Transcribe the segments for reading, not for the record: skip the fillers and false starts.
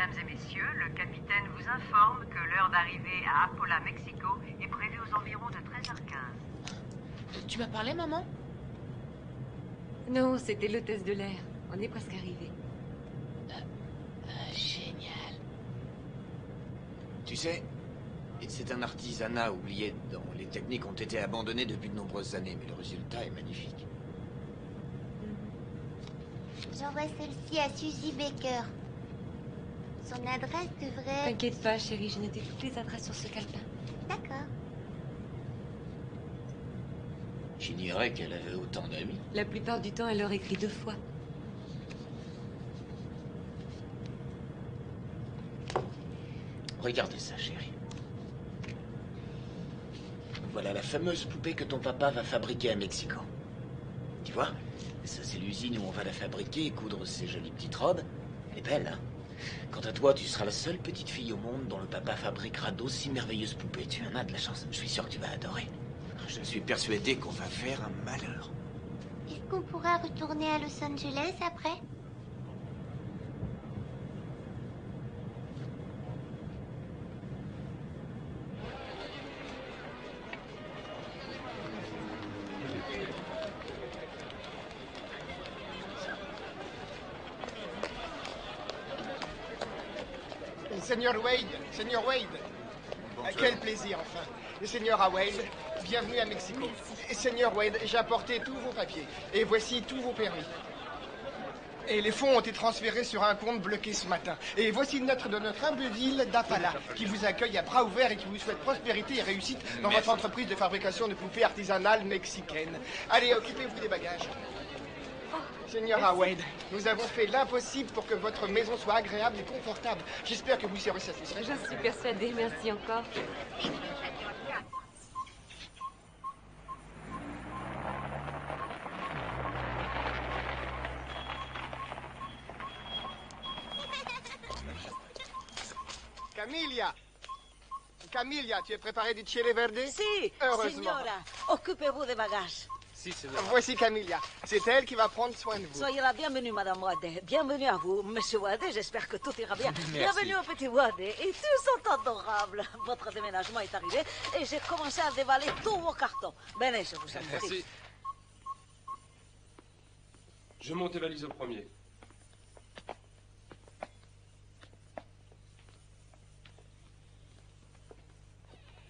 Mesdames et messieurs, le capitaine vous informe que l'heure d'arrivée à Apola, Mexico est prévue aux environs de 13h15. Tu m'as parlé, maman? Non, c'était l'hôtesse de l'air. On est presque arrivé. Génial. Tu sais, c'est un artisanat oublié dont les techniques ont été abandonnées depuis de nombreuses années, mais le résultat est magnifique. J'envoie celle-ci à Suzy Baker. Son adresse devrait... T'inquiète pas, chérie, j'ai noté toutes les adresses sur ce calepin. D'accord. J'ignorais qu'elle avait autant d'amis. La plupart du temps, elle leur écrit 2 fois. Regardez ça, chérie. Voilà la fameuse poupée que ton papa va fabriquer à Mexico. Tu vois? Ça, c'est l'usine où on va la fabriquer et coudre ces jolies petites robes. Elle est belle, hein? Quant à toi, tu seras la seule petite fille au monde dont le papa fabriquera d'aussi merveilleuses poupées. Tu en as de la chance. Je suis sûr que tu vas adorer. Je suis persuadé qu'on va faire un malheur. Est-ce qu'on pourra retourner à Los Angeles après? Seigneur Wade, quel plaisir enfin. Seigneur Wade, bienvenue à Mexico. Merci. Seigneur Wade, j'ai apporté tous vos papiers et voici tous vos permis. Et les fonds ont été transférés sur un compte bloqué ce matin. Et voici une lettre de notre humble ville d'Apala, qui vous accueille à bras ouverts et qui vous souhaite prospérité et réussite dans votre entreprise de fabrication de poupées artisanales mexicaines. Allez, occupez-vous des bagages. Seigneur Wade, nous avons fait l'impossible pour que votre maison soit agréable et confortable. J'espère que vous serez satisfait. J'en suis persuadée, merci encore. Camilla, tu es préparé du chile verde? Si, Heureusement. signora. Occupez-vous des bagages. Si, c'est Voici Camilla. C'est elle qui va prendre soin de vous. Soyez la bienvenue, Madame Wade. Bienvenue à vous, Monsieur Wade. J'espère que tout ira bien. Bienvenue au petit Wade. Et tous sont adorables. Votre déménagement est arrivé et j'ai commencé à dévaler tous vos cartons. Venez, je vous en prie. Merci. Je monte tes valises au premier.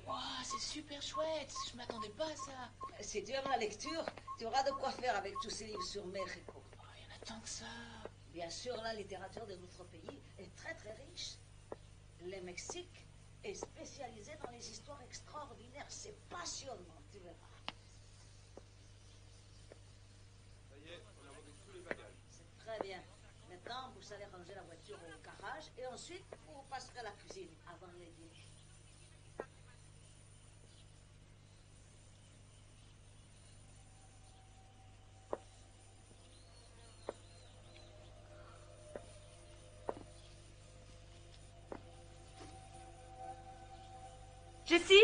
Wow, c'est super chouette. Je m'attendais pas à ça. Si tu aimes la lecture, tu auras de quoi faire avec tous ces livres sur Mexico. Oh, il y en a tant que ça. Bien sûr, la littérature de notre pays est très très riche. Le Mexique est spécialisé dans les histoires extraordinaires. C'est passionnant, tu verras. Ça y est, on a monté tous les bagages. C'est très bien. Maintenant, vous allez ranger la voiture au garage et ensuite, vous passerez à la cuisine avant le dîner. Jessie?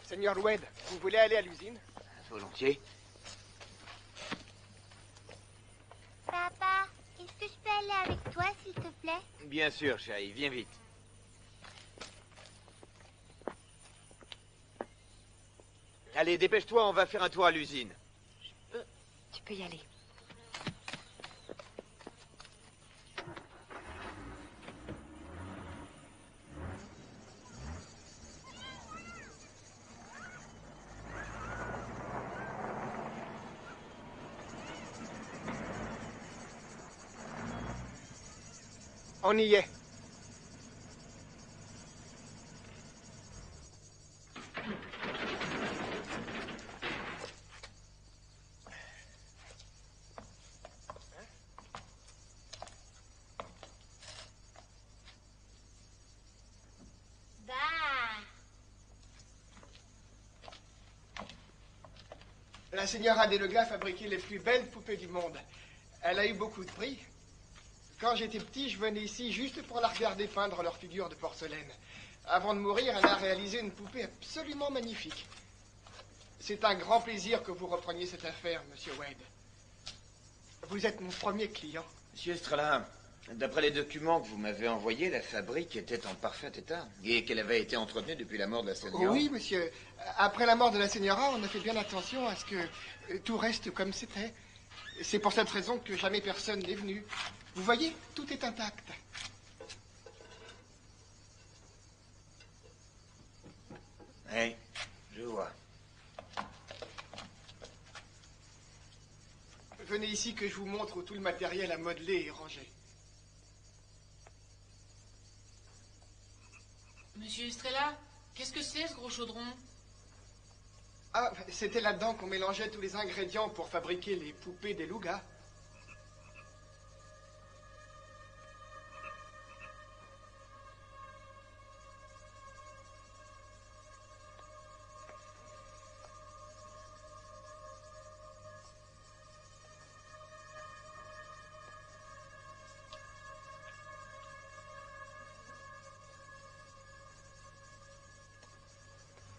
Seigneur Wade, vous voulez aller à l'usine? Volontiers. Papa, est-ce que je peux aller avec toi, s'il te plaît? Bien sûr, chérie, viens vite. Allez, dépêche-toi, on va faire un tour à l'usine. Tu peux y aller. On y est. Bah. La señora Delega fabriquait les plus belles poupées du monde. Elle a eu beaucoup de prix. Quand j'étais petit, je venais ici juste pour la regarder peindre leurs figures de porcelaine. Avant de mourir, elle a réalisé une poupée absolument magnifique. C'est un grand plaisir que vous repreniez cette affaire, Monsieur Wade. Vous êtes mon premier client. Monsieur Estrella, d'après les documents que vous m'avez envoyés, la fabrique était en parfait état et qu'elle avait été entretenue depuis la mort de la Señora. Oui, monsieur. Après la mort de la Señora, on a fait bien attention à ce que tout reste comme c'était. C'est pour cette raison que jamais personne n'est venu. Vous voyez, tout est intact. Oui, je vois. Venez ici que je vous montre où tout le matériel à modeler est rangé. Monsieur Estrella, qu'est-ce que c'est ce gros chaudron? Ah, c'était là-dedans qu'on mélangeait tous les ingrédients pour fabriquer les poupées des Lugas.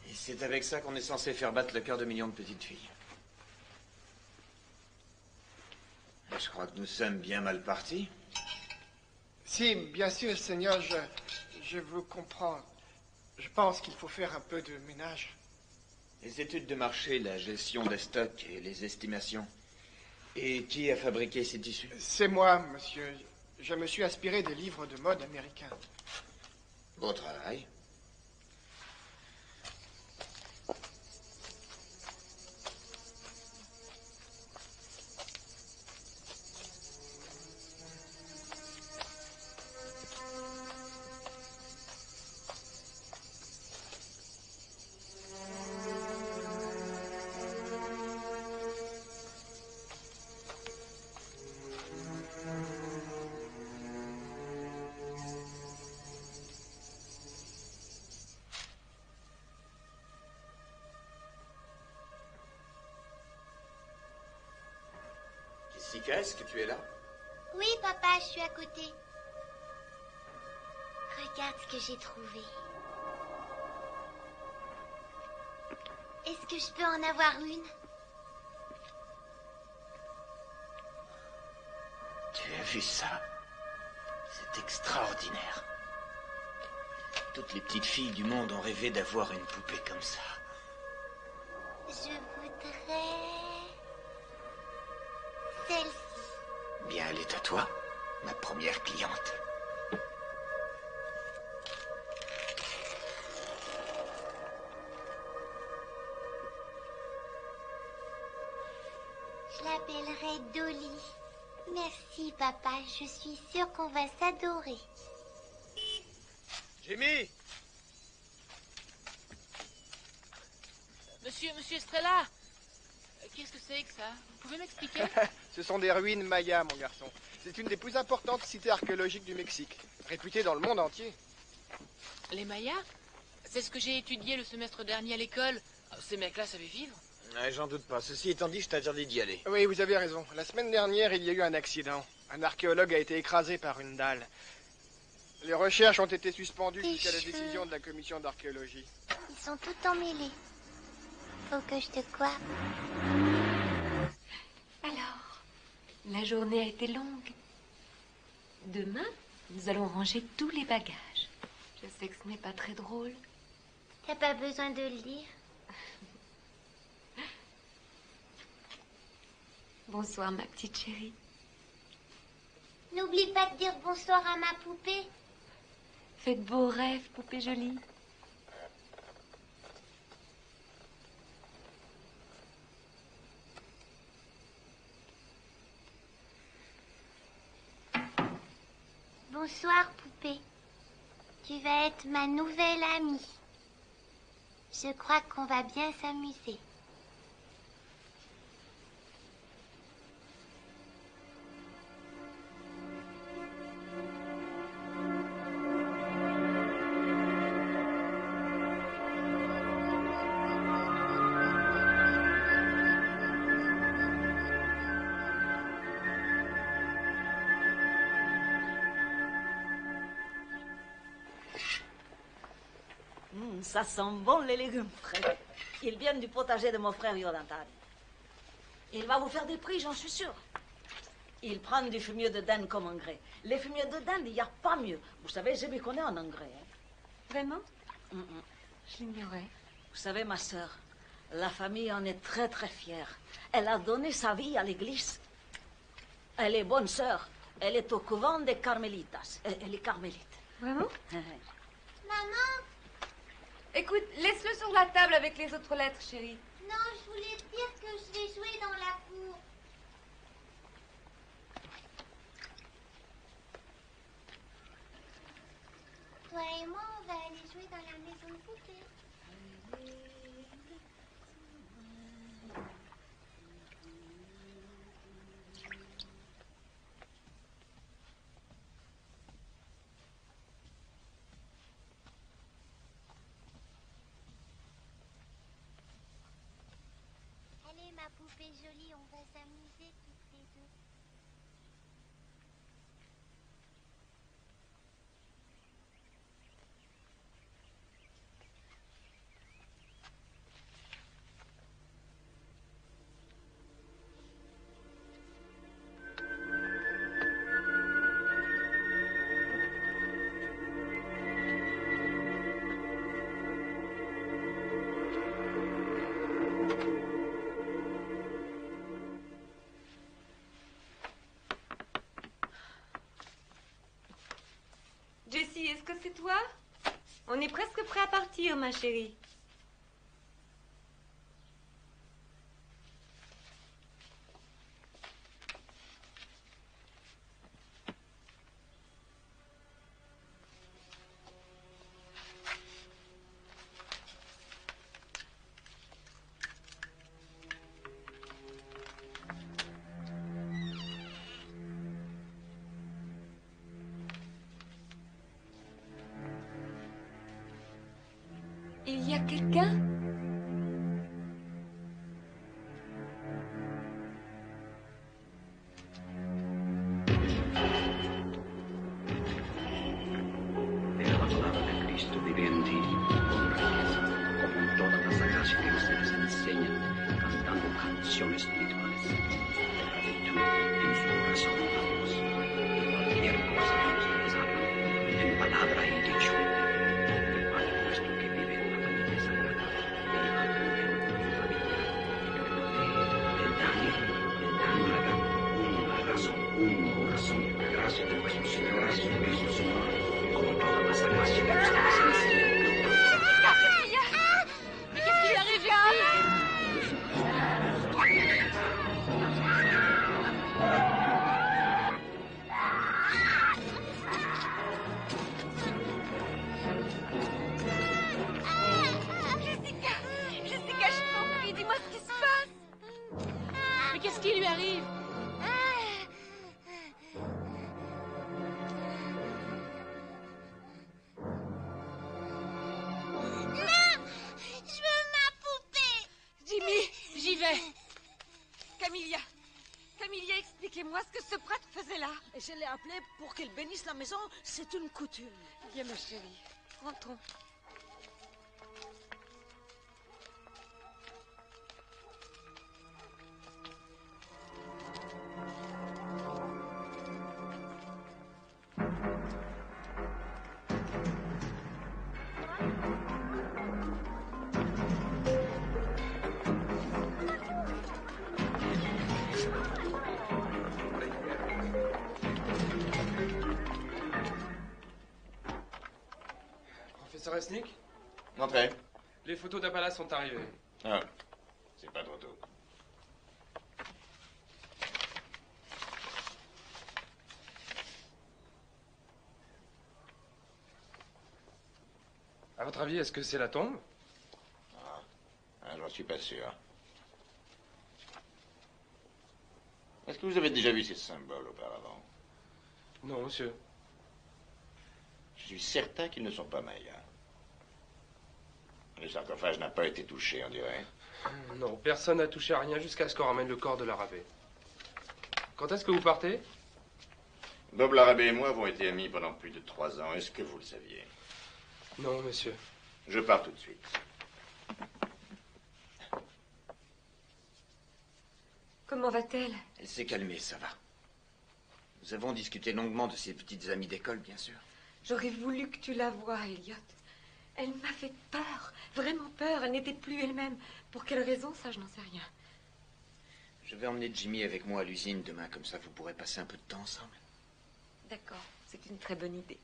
Et c'est avec ça qu'on est censé faire battre le cœur de millions de petites filles. Je crois que nous sommes bien mal partis. Si, bien sûr, Seigneur, je vous comprends. Je pense qu'il faut faire un peu de ménage. Les études de marché, la gestion des stocks et les estimations. Et qui a fabriqué ces tissus? C'est moi, monsieur. Je me suis inspiré des livres de mode américains. Beau travail. Jessica, est-ce que tu es là? Oui, papa, je suis à côté. Regarde ce que j'ai trouvé. Est-ce que je peux en avoir une? Tu as vu ça? C'est extraordinaire. Toutes les petites filles du monde ont rêvé d'avoir une poupée comme ça. Je voudrais... celle-ci. Bien, elle est à toi, ma première cliente. Je l'appellerai Dolly. Merci, papa. Je suis sûre qu'on va s'adorer. Jimmy! Monsieur Estrella, qu'est-ce que c'est que ça? Vous pouvez m'expliquer? Ce sont des ruines mayas, mon garçon. C'est une des plus importantes cités archéologiques du Mexique, réputée dans le monde entier. Les Mayas? C'est ce que j'ai étudié le semestre dernier à l'école. Ces mecs-là savaient vivre? Ouais, j'en doute pas. Ceci étant dit, je t'interdis d'y aller. Oui, vous avez raison. La semaine dernière, il y a eu un accident. Un archéologue a été écrasé par une dalle. Les recherches ont été suspendues Tes jusqu'à la cheveux. décision de la commission d'archéologie. Ils sont tout emmêlés. Faut que je te coiffe. Alors, la journée a été longue. Demain, nous allons ranger tous les bagages. Je sais que ce n'est pas très drôle. T'as pas besoin de le dire. Bonsoir, ma petite chérie. N'oublie pas de dire bonsoir à ma poupée. Fais de beaux rêves, poupée jolie. Bonsoir, poupée. Tu vas être ma nouvelle amie. Je crois qu'on va bien s'amuser. Ça sent bon les légumes frais. Ils viennent du potager de mon frère Yodantari. Il va vous faire des prix, j'en suis sûre. Ils prennent du fumier de dinde comme engrais. Les fumiers de dinde, il n'y a pas mieux. Vous savez, je m'y connais en engrais. Hein. Vraiment? Je l'ignorais. Vous savez, ma sœur, la famille en est très très fière. Elle a donné sa vie à l'église. Elle est bonne sœur. Elle est au couvent des Carmélitas. Elle est carmélite. Vraiment? Maman, Écoute, laisse-le sur la table avec les autres lettres, chérie. non, je voulais te dire que je vais jouer dans la cour. Toi et moi, on va aller jouer dans la maison de poupée. Allez, ma poupée jolie, on va s'amuser toutes les deux. Jessie, est-ce que c'est toi? On est presque prêt à partir, ma chérie. Il y a quelqu'un? Veo la palabra de Cristo vive en ti, con riqueza, como todas las sagradas que ustedes enseñan, cantando canciones espirituales. De gratitud en su corazón a Dios. Y cualquier cosa que ustedes hagan, en palabra y dicho, el Padre nuestro que vive en la familia sagrada, viva también con su familia. Le dan una razón, un corazón. Gracias de nuestro Señor Jesucristo, Señor, como todas las sagradas que ustedes enseñan. Mais qu'est-ce qui lui arrive, Jessie? Jessica, je t'en prie, dis-moi ce qui se passe. Mais qu'est-ce qui lui arrive? Je veux ma poupée. Jimmy, J'y vais. Camilla, expliquez-moi ce que ce prêtre faisait là. Et je l'ai appelé pour qu'il bénisse la maison. C'est une coutume. Viens, ma chérie, rentrons. Professeur Esnick, Entrez. les photos d'Apala sont arrivées. Ah, c'est pas trop tôt. À votre avis, est-ce que c'est la tombe? J'en suis pas sûr. Est-ce que vous avez déjà vu ces symboles auparavant? Non, monsieur. Je suis certain qu'ils ne sont pas mayas. Le sarcophage n'a pas été touché, on dirait. Non, personne n'a touché à rien jusqu'à ce qu'on ramène le corps de l'arabé. Quand est-ce que vous partez? Bob Larabé et moi avons été amis pendant plus de 3 ans. Est-ce que vous le saviez? Non, monsieur. Je pars tout de suite. Comment va-t-elle? Elle s'est calmée, ça va. Nous avons discuté longuement de ses petites amies d'école, bien sûr. J'aurais voulu que tu la voies, Elliot. Elle m'a fait peur, vraiment peur. Elle n'était plus elle-même. Pour quelle raison, ça, je n'en sais rien. Je vais emmener Jimmy avec moi à l'usine demain, comme ça vous pourrez passer un peu de temps ensemble. D'accord, c'est une très bonne idée.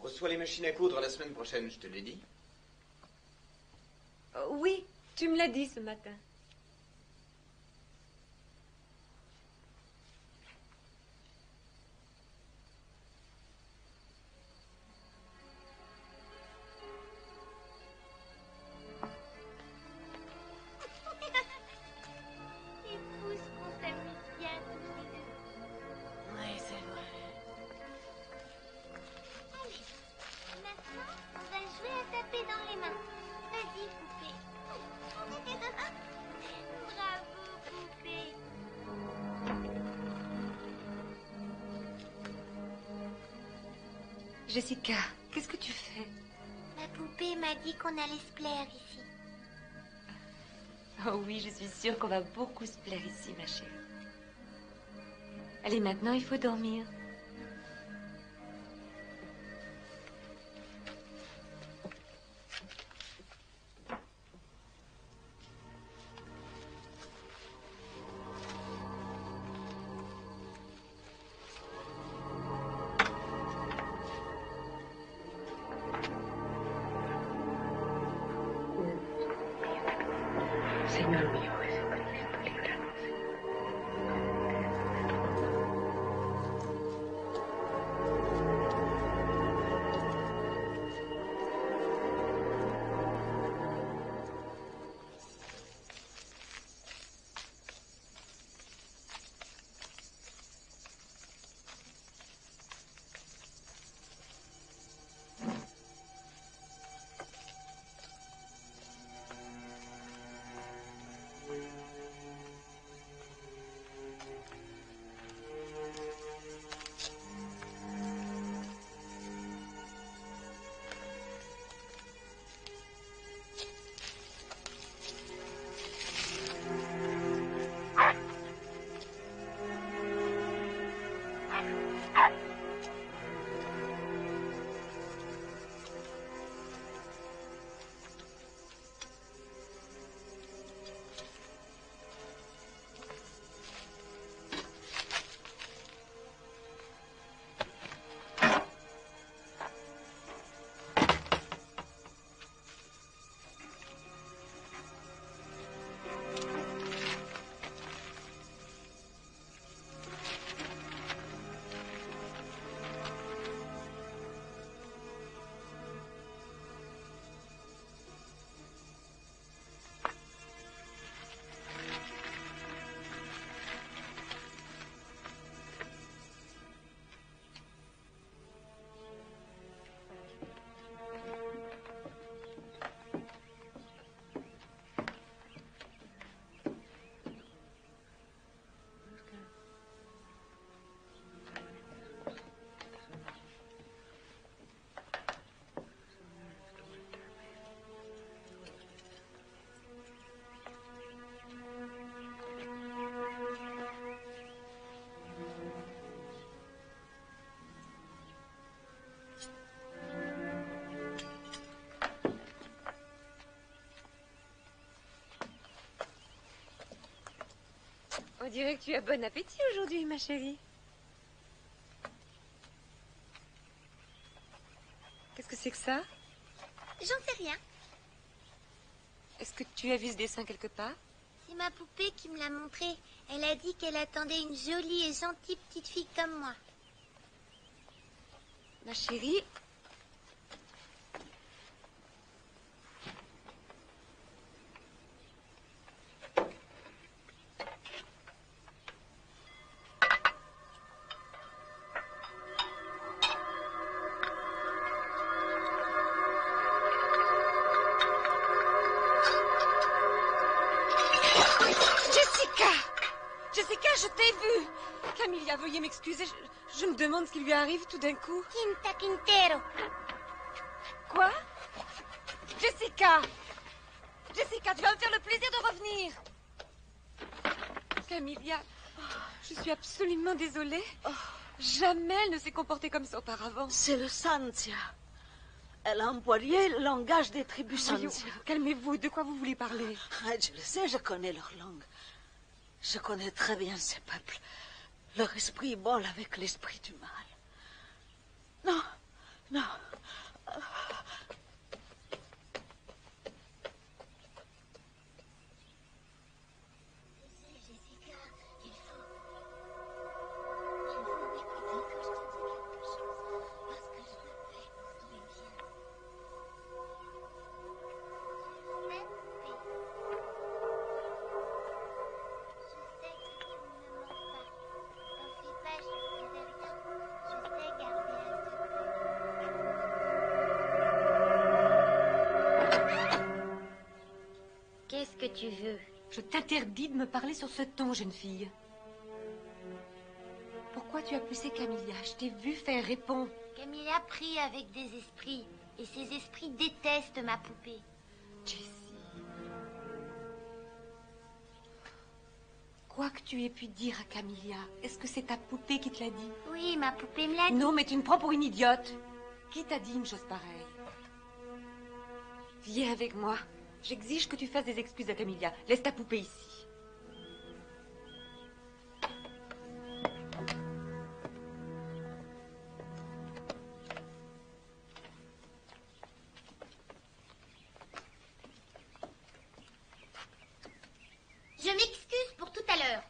On reçoit les machines à coudre la semaine prochaine, je te l'ai dit. Oui, tu me l'as dit ce matin. Jessica, qu'est-ce que tu fais? La poupée m'a dit qu'on allait se plaire ici. Oh oui, je suis sûre qu'on va beaucoup se plaire ici, ma chérie. Allez, maintenant, il faut dormir. Señor mío Jesucristo, líbranos. On dirait que tu as bon appétit aujourd'hui, ma chérie. Qu'est-ce que c'est que ça? J'en sais rien. Est-ce que tu as vu ce dessin quelque part? C'est ma poupée qui me l'a montré. Elle a dit qu'elle attendait une jolie et gentille petite fille comme moi. Ma chérie... Je t'ai vu. Camilla, veuillez m'excuser. Je me demande ce qui lui arrive tout d'un coup. Quinta Quintero. Quoi? Jessica! Jessica, tu vas me faire le plaisir de revenir. Camilla, je suis absolument désolée. Jamais elle ne s'est comportée comme ça auparavant. C'est le Santia. Elle a employé le langage des tribus Voyons, Santia. calmez-vous, de quoi vous voulez parler? Je le sais, je connais leur langue. Je connais très bien ces peuples. Leur esprit vole avec l'esprit du mal. Non, non. Qu'est-ce que tu veux? Je t'interdis de me parler sur ce ton, jeune fille. Pourquoi tu as poussé Camilla? Je t'ai vu faire, réponds. Camilla prie avec des esprits. Et ces esprits détestent ma poupée. Jessie. Quoi que tu aies pu dire à Camilla, est-ce que c'est ta poupée qui te l'a dit? Oui, ma poupée me l'a dit. Non, mais tu me prends pour une idiote. Qui t'a dit une chose pareille? Viens avec moi. J'exige que tu fasses des excuses à Camilla. Laisse ta poupée ici. Je m'excuse pour tout à l'heure.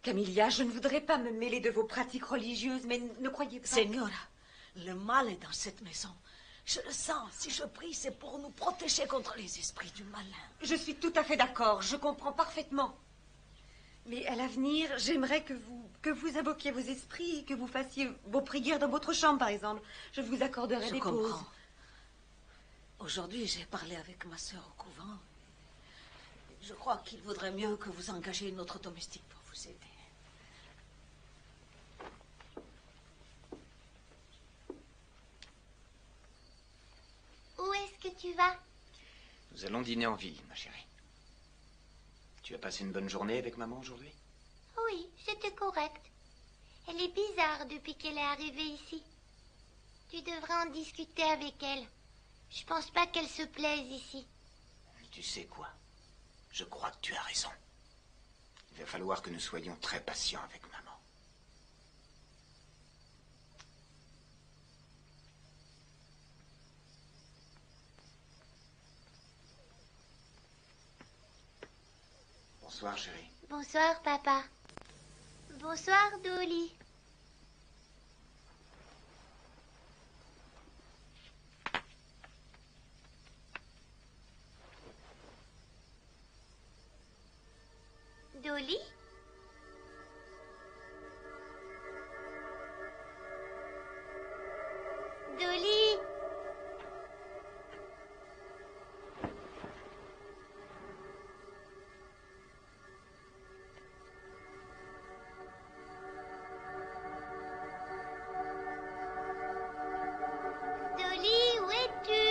Camilla, je ne voudrais pas me mêler de vos pratiques religieuses, mais ne croyez pas... Señora, le mal est dans cette maison. Je le sens. Si je prie, c'est pour nous protéger contre les esprits du malin. Je suis tout à fait d'accord. Je comprends parfaitement. Mais à l'avenir, j'aimerais que vous invoquiez vos esprits, que vous fassiez vos prières dans votre chambre, par exemple. Je vous accorderai des pauses. Aujourd'hui, j'ai parlé avec ma sœur au couvent. Je crois qu'il vaudrait mieux que vous engagiez une autre domestique pour vous aider. Où est-ce que tu vas? Nous allons dîner en ville, ma chérie. Tu as passé une bonne journée avec maman aujourd'hui? Oui, c'était correct. Elle est bizarre depuis qu'elle est arrivée ici. Tu devrais en discuter avec elle. Je pense pas qu'elle se plaise ici. Tu sais quoi? Je crois que tu as raison. Il va falloir que nous soyons très patients avec maman. Bonsoir, chérie. Bonsoir, papa. Bonsoir, Dolly. Dolly? Dolly? Dolly, où es-tu?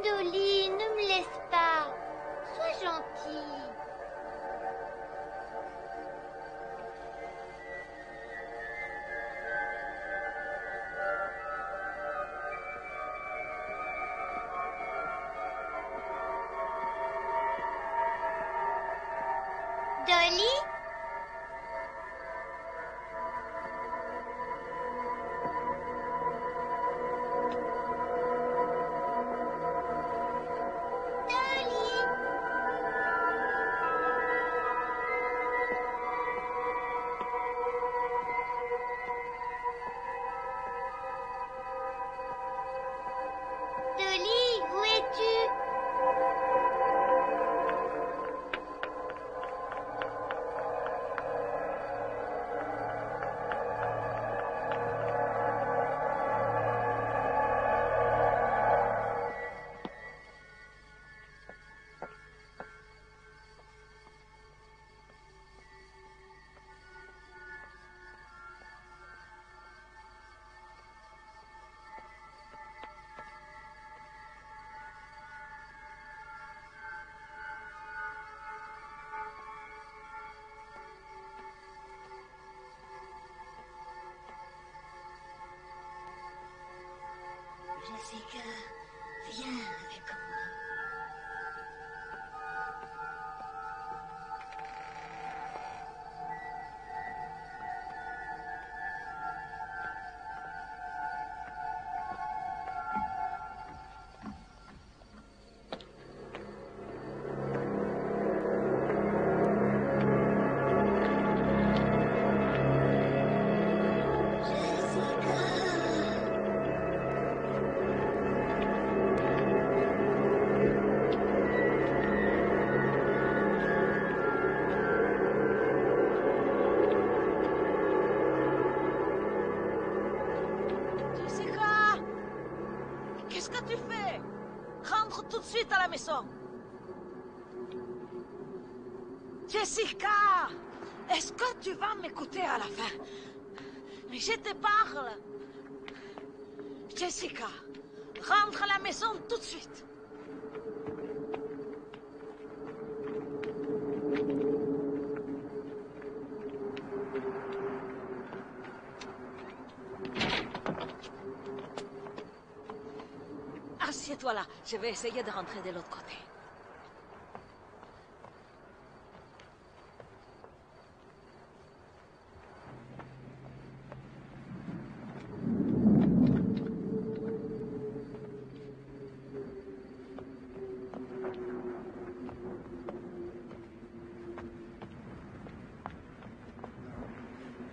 Dolly, ne me laisse pas. Sois gentille. Dolly? Dolly, où es-tu? Jessica, viens avec moi. Qu'est-ce que tu fais? Rentre tout de suite à la maison. Jessica, est-ce que tu vas m'écouter à la fin? Mais je te parle. Jessica, rentre à la maison tout de suite. Assieds-toi là, je vais essayer de rentrer de l'autre côté.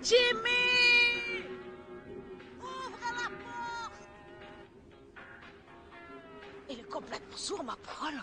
Jimmy! Ouvre la porte! Il est complètement sourd, ma parole.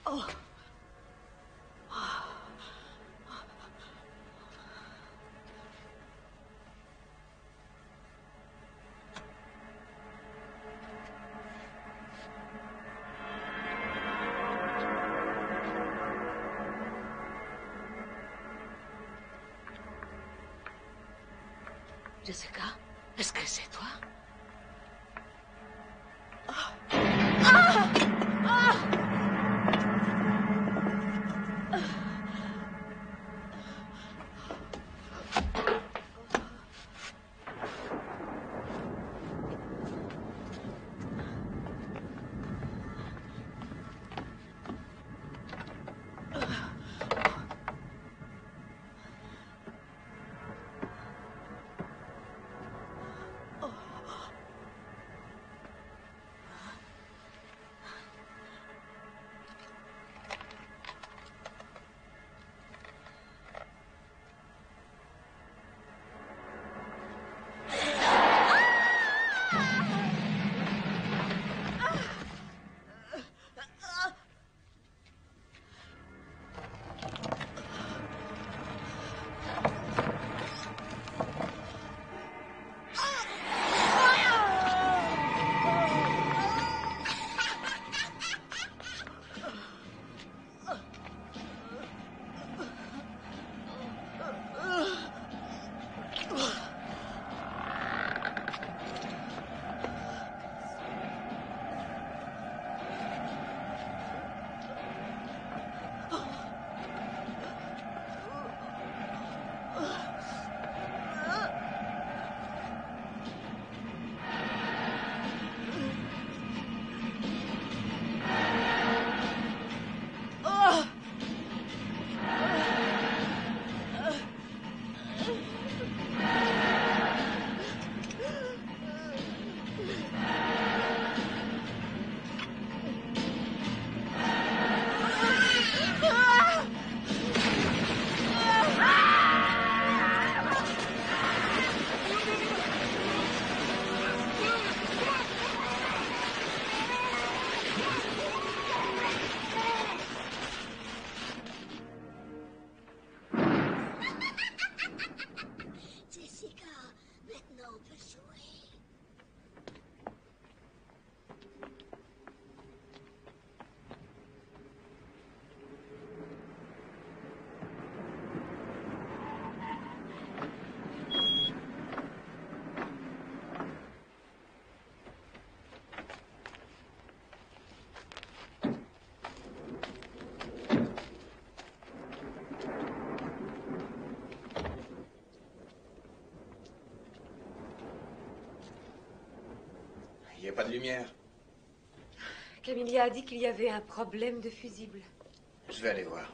Oh. Jessica, est-ce que c'est toi? n'y a pas de lumière. Camilla a dit qu'il y avait un problème de fusible. Je vais aller voir.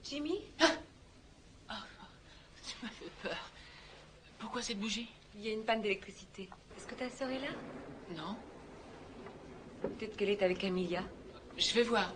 Jimmy? Tu m'as fait peur. Pourquoi cette bougie? Il y a une panne d'électricité. Est-ce que ta sœur est là? Non. Peut-être qu'elle est avec Camilla. Je vais voir.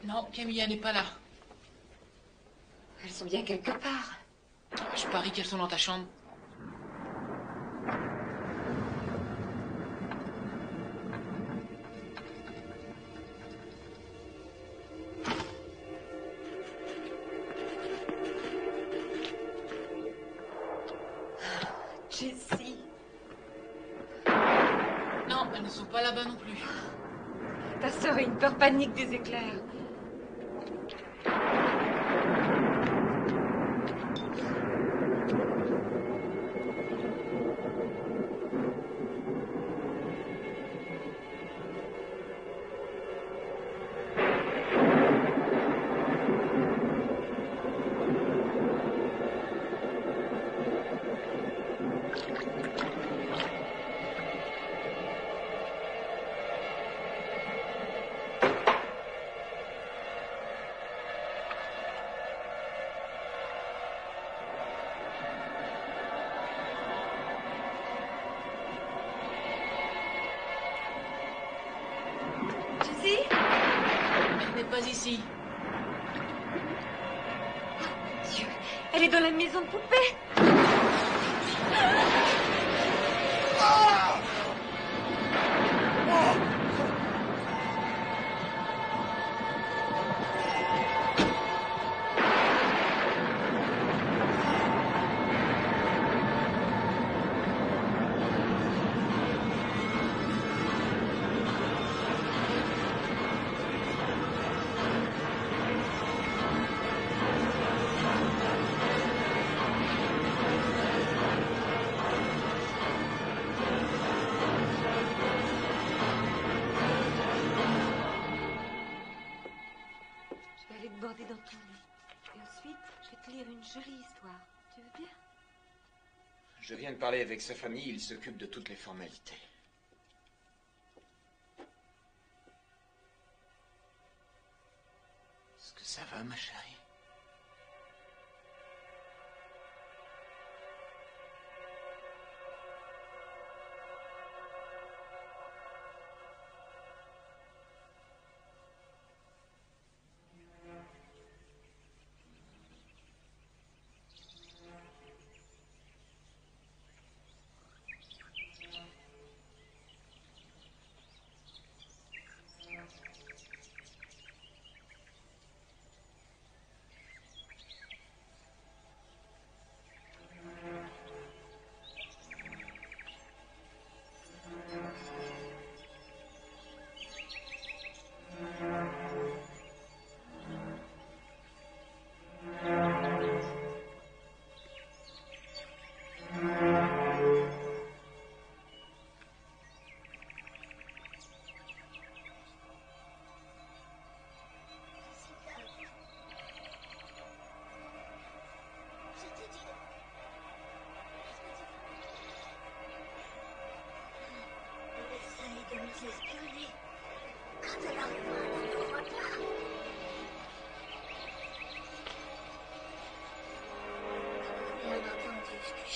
Non, Camilla n'est pas là. Elles sont bien quelque part. Je parie qu'elles sont dans ta chambre. Jessie. Non, elles ne sont pas là-bas non plus. Ta sœur a une peur panique des éclairs. Elle n'est pas ici. Dieu, elle est dans la maison de poupée. Border dans ton lit. Et ensuite, je vais te lire une jolie histoire. Tu veux bien? Je viens de parler avec sa famille, il s'occupe de toutes les formalités. Est-ce que ça va, ma chérie?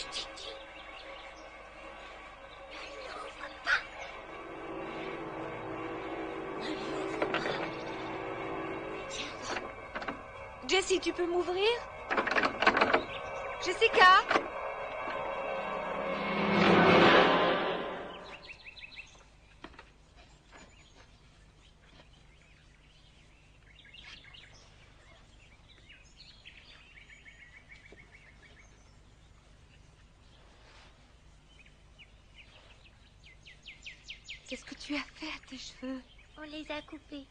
Je t'ai dit. Jessie, tu peux m'ouvrir? Jessica? Qu'est-ce que tu as fait à tes cheveux? On les a coupés.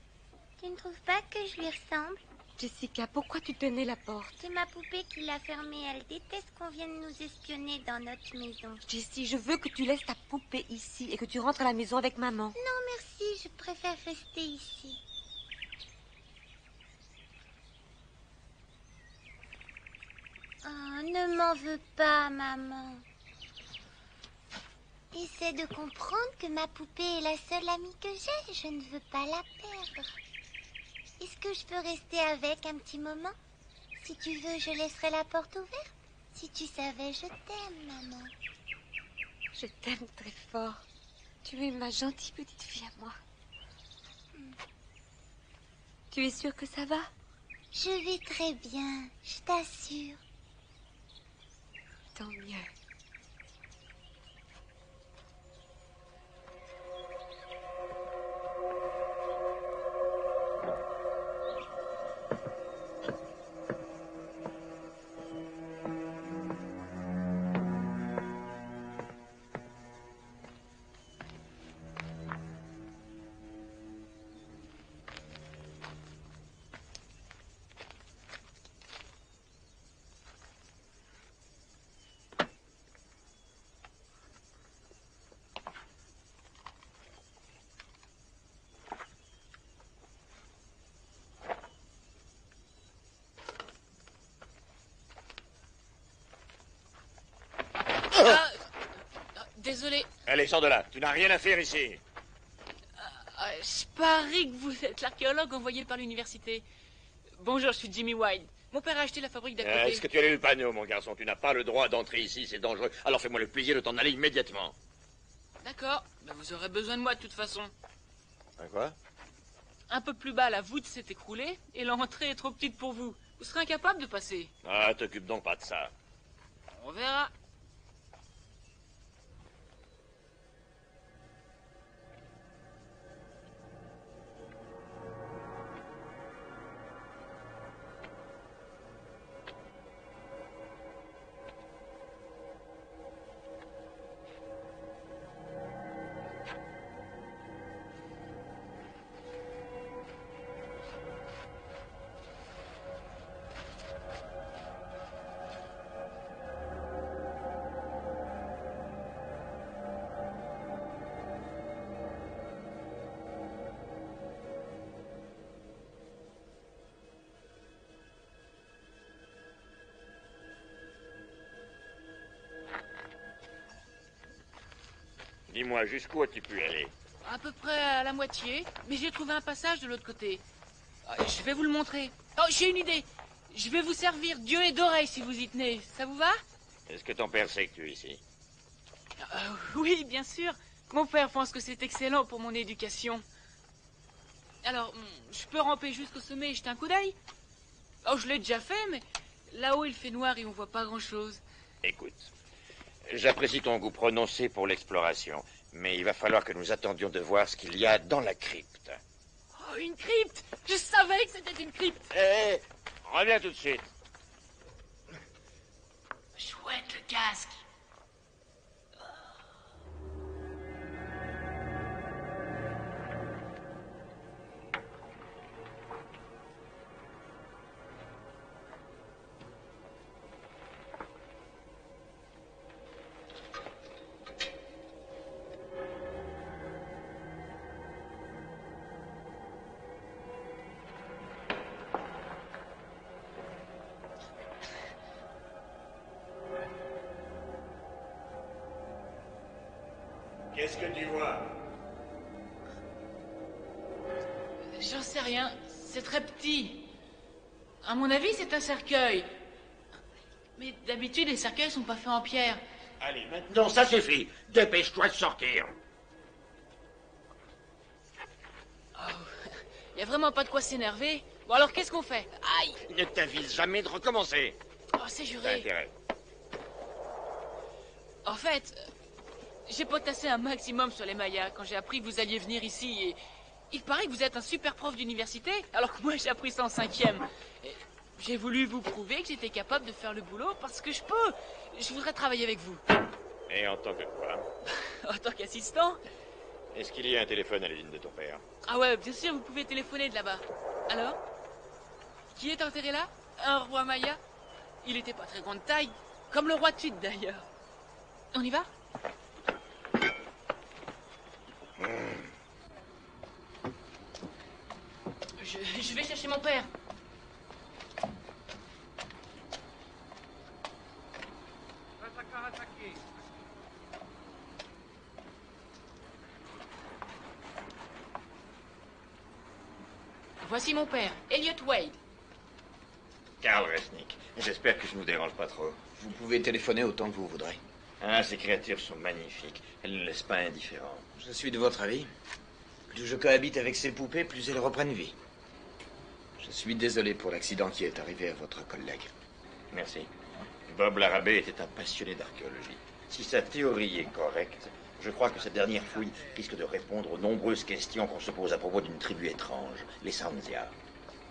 Tu ne trouves pas que je lui ressemble? Jessica, pourquoi tu tenais la porte? C'est ma poupée qui l'a fermée. Elle déteste qu'on vienne nous espionner dans notre maison. Jessie, je veux que tu laisses ta poupée ici et que tu rentres à la maison avec maman. Non, merci. Je préfère rester ici. Oh, ne m'en veux pas, maman. Essaie de comprendre que ma poupée est la seule amie que j'ai. Je ne veux pas la perdre. Est-ce que je peux rester avec un petit moment? Si tu veux, je laisserai la porte ouverte. Si tu savais, je t'aime, maman. Je t'aime très fort. Tu es ma gentille petite fille à moi. Tu es sûre que ça va? Je vais très bien, je t'assure. Tant mieux. Désolé. Allez, sors de là. Tu n'as rien à faire ici. Je parie que vous êtes l'archéologue envoyé par l'université. Bonjour, je suis Jimmy White. Mon père a acheté la fabrique d'à côté. Est-ce que tu as lu le panneau, mon garçon? Tu n'as pas le droit d'entrer ici, c'est dangereux. Alors fais-moi le plaisir de t'en aller immédiatement. D'accord. Ben, vous aurez besoin de moi de toute façon. Quoi? Un peu plus bas, la voûte s'est écroulée et l'entrée est trop petite pour vous. Vous serez incapable de passer. Ah, t'occupe donc pas de ça. On verra. Dis-moi, jusqu'où as-tu pu aller? À peu près à la moitié, mais j'ai trouvé un passage de l'autre côté. Je vais vous le montrer. Oh, j'ai une idée. Je vais vous servir d'yeux et d'oreilles si vous y tenez. Ça vous va? Est-ce que ton père sait que tu es ici? Oui, bien sûr. Mon père pense que c'est excellent pour mon éducation. Alors, je peux ramper jusqu'au sommet et jeter un coup d'œil? Oh, je l'ai déjà fait, mais là-haut il fait noir et on voit pas grand-chose. Écoute, j'apprécie ton goût prononcé pour l'exploration, mais il va falloir que nous attendions de voir ce qu'il y a dans la crypte. Oh, une crypte! Je savais que c'était une crypte! Hé, reviens tout de suite. Chouette, le casque! Qu'est-ce que tu vois? J'en sais rien. C'est très petit. À mon avis, c'est un cercueil. Mais d'habitude, les cercueils sont pas faits en pierre. Allez, maintenant, ça suffit. Dépêche-toi de sortir. Y a vraiment pas de quoi s'énerver. Bon, alors qu'est-ce qu'on fait? Aïe! Ne t'avise jamais de recommencer. Oh, c'est T'as juré. intérêt. En fait, j'ai potassé un maximum sur les Mayas quand j'ai appris que vous alliez venir ici et... Il paraît que vous êtes un super prof d'université, alors que moi j'ai appris ça en 5e. Et j'ai voulu vous prouver que j'étais capable de faire le boulot parce que je peux. Je voudrais travailler avec vous. Et en tant que quoi? En tant qu'assistant? Est-ce qu'il y a un téléphone à l'usine de ton père? Ah ouais, bien sûr, vous pouvez téléphoner de là-bas. Alors? Qui est enterré là? Un roi Maya? Il était pas très grande taille, comme le roi Tut d'ailleurs. On y va? Je vais chercher mon père. Voici mon père, Elliot Wade. Karl Resnick. J'espère que je ne vous dérange pas trop. Vous pouvez téléphoner autant que vous voudrez. Ah, ces créatures sont magnifiques. Elles ne laissent pas indifférent. Je suis de votre avis. Plus je cohabite avec ces poupées, plus elles reprennent vie. Je suis désolé pour l'accident qui est arrivé à votre collègue. Merci. Bob Larrabee était un passionné d'archéologie. Si sa théorie est correcte, je crois que cette dernière fouille risque de répondre aux nombreuses questions qu'on se pose à propos d'une tribu étrange, les Sandia.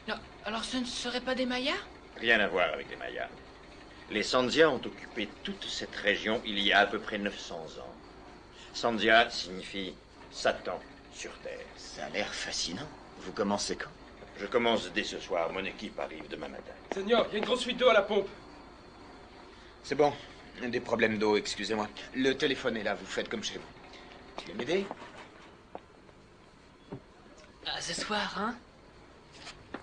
Non, alors ce ne seraient pas des Mayas? Rien à voir avec les Mayas. Les Sandia ont occupé toute cette région il y a à peu près 900 ans. Sandia signifie Satan sur Terre. Ça a l'air fascinant. Vous commencez quand? Je commence dès ce soir. Mon équipe arrive demain matin. Seigneur, il y a une grosse fuite d'eau à la pompe. C'est bon. Des problèmes d'eau, excusez-moi. Le téléphone est là, vous faites comme chez vous. Tu veux m'aider? Ah, ce soir, hein?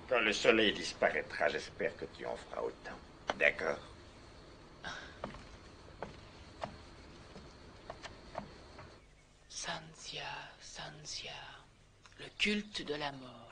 Quand le soleil disparaîtra, j'espère que tu en feras autant. D'accord? Sanzia, Sanzia, le culte de la mort.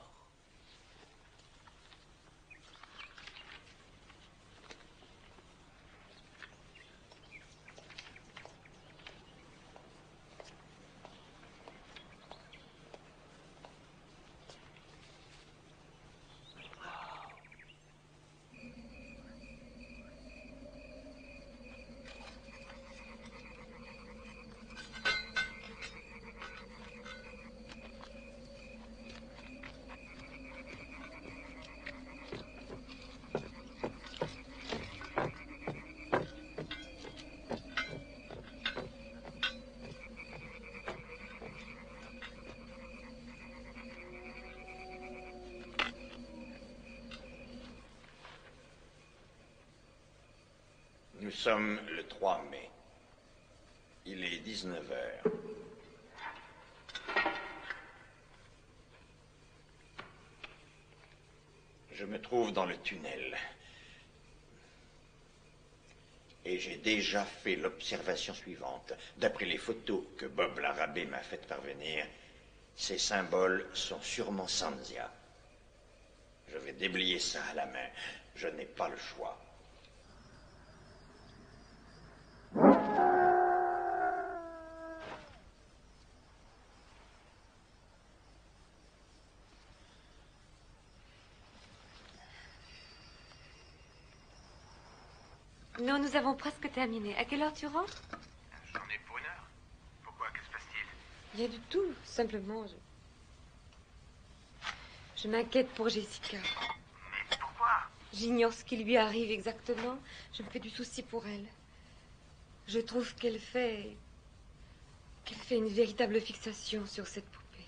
Nous sommes le 3 mai. Il est 19 heures. Je me trouve dans le tunnel. Et j'ai déjà fait l'observation suivante. D'après les photos que Bob Larrabee m'a faites parvenir, ces symboles sont sûrement Sanzia. Je vais déblayer ça à la main. Je n'ai pas le choix. Non, nous avons presque terminé. À quelle heure tu rentres? J'en ai pour 1 heure. Pourquoi? Que se passe-t-il? Rien du tout. Simplement, je m'inquiète pour Jessica. Mais pourquoi? J'ignore ce qui lui arrive exactement. Je me fais du souci pour elle. Je trouve qu'elle fait une véritable fixation sur cette poupée.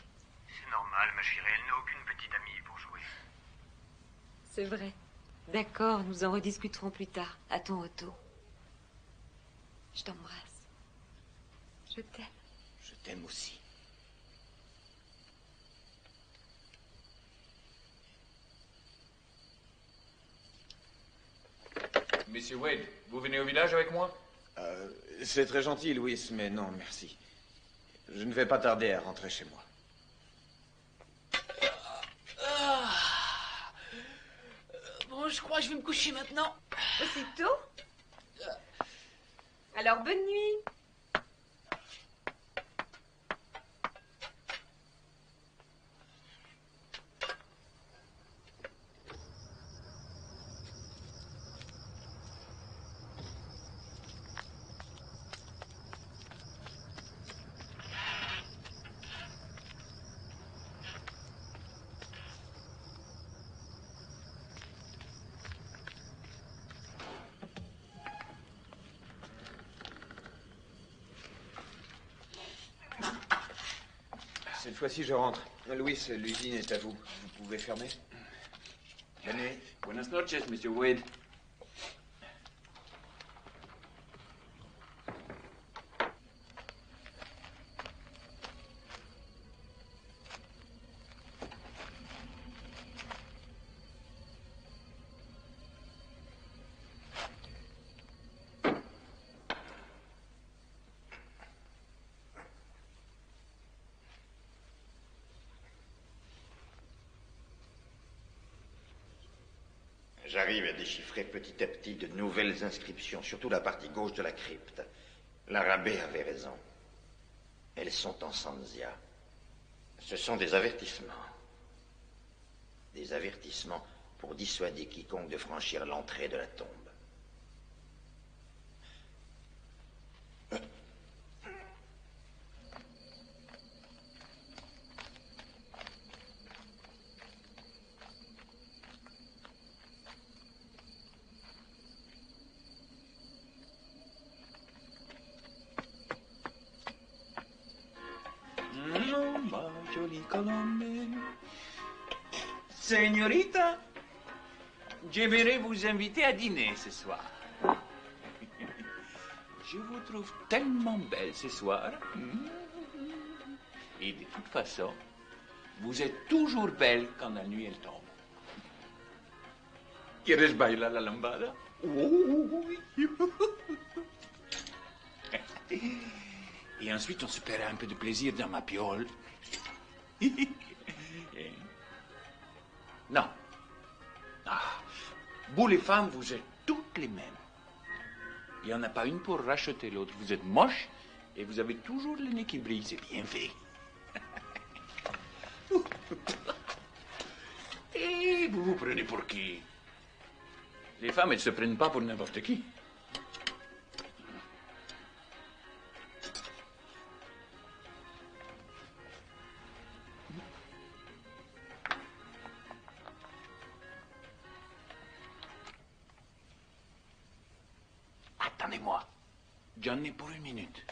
C'est normal, ma chérie. Elle n'a aucune petite amie pour jouer. C'est vrai. D'accord, nous en rediscuterons plus tard, à ton retour. Je t'embrasse. Je t'aime. Je t'aime aussi. Monsieur Wade, vous venez au village avec moi? C'est très gentil, Louis, mais non, merci. Je ne vais pas tarder à rentrer chez moi. Bon, je crois que je vais me coucher maintenant. Aussitôt? Alors, bonne nuit. Cette fois-ci, je rentre. Louis, l'usine est à vous. Vous pouvez fermer. Bonne nuit. Buenas noches, Monsieur Wade. J'arrive à déchiffrer petit à petit de nouvelles inscriptions, surtout la partie gauche de la crypte. L'arabé avait raison. Elles sont en Sanzia. Ce sont des avertissements. Des avertissements pour dissuader quiconque de franchir l'entrée de la tombe. Ma jolie Colombe. Señorita, j'aimerais vous inviter à dîner ce soir. Je vous trouve tellement belle ce soir. Et de toute façon, vous êtes toujours belle quand la nuit elle tombe. ¿Quieres bailar la lambada? Et ensuite, on se paiera un peu de plaisir dans ma piole. Non. Ah, vous les femmes, vous êtes toutes les mêmes. Il n'y en a pas une pour racheter l'autre. Vous êtes moche et vous avez toujours le nez qui brille. C'est bien fait. Et vous vous prenez pour qui? Les femmes, elles ne se prennent pas pour n'importe qui. Attendez-moi. J'en ai pour une minute.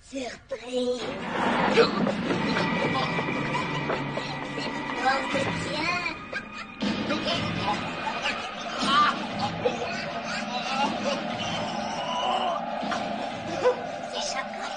Surprise. C'est toi que tiens. C'est chocolat.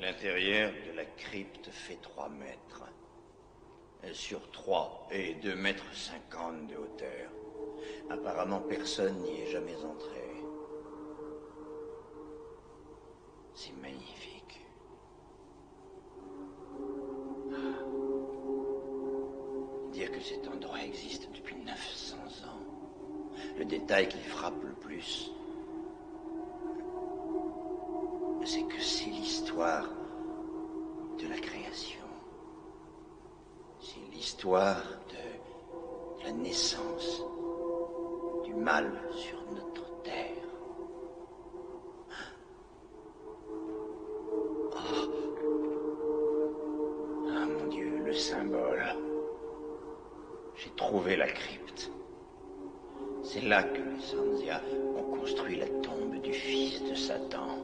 L'intérieur de la crypte fait 3 mètres. Sur 3 et 2,50 mètres de hauteur. Apparemment, personne n'y est jamais entré. C'est magnifique. Dire que cet endroit existe depuis 900 ans. Le détail qui frappe le plus, c'est que c'est l'histoire de la création. C'est l'histoire de la naissance du mal sur notre terre. Ah mon Dieu, le symbole. J'ai trouvé la crypte. C'est là que les Sanzia ont construit la tombe du fils de Satan.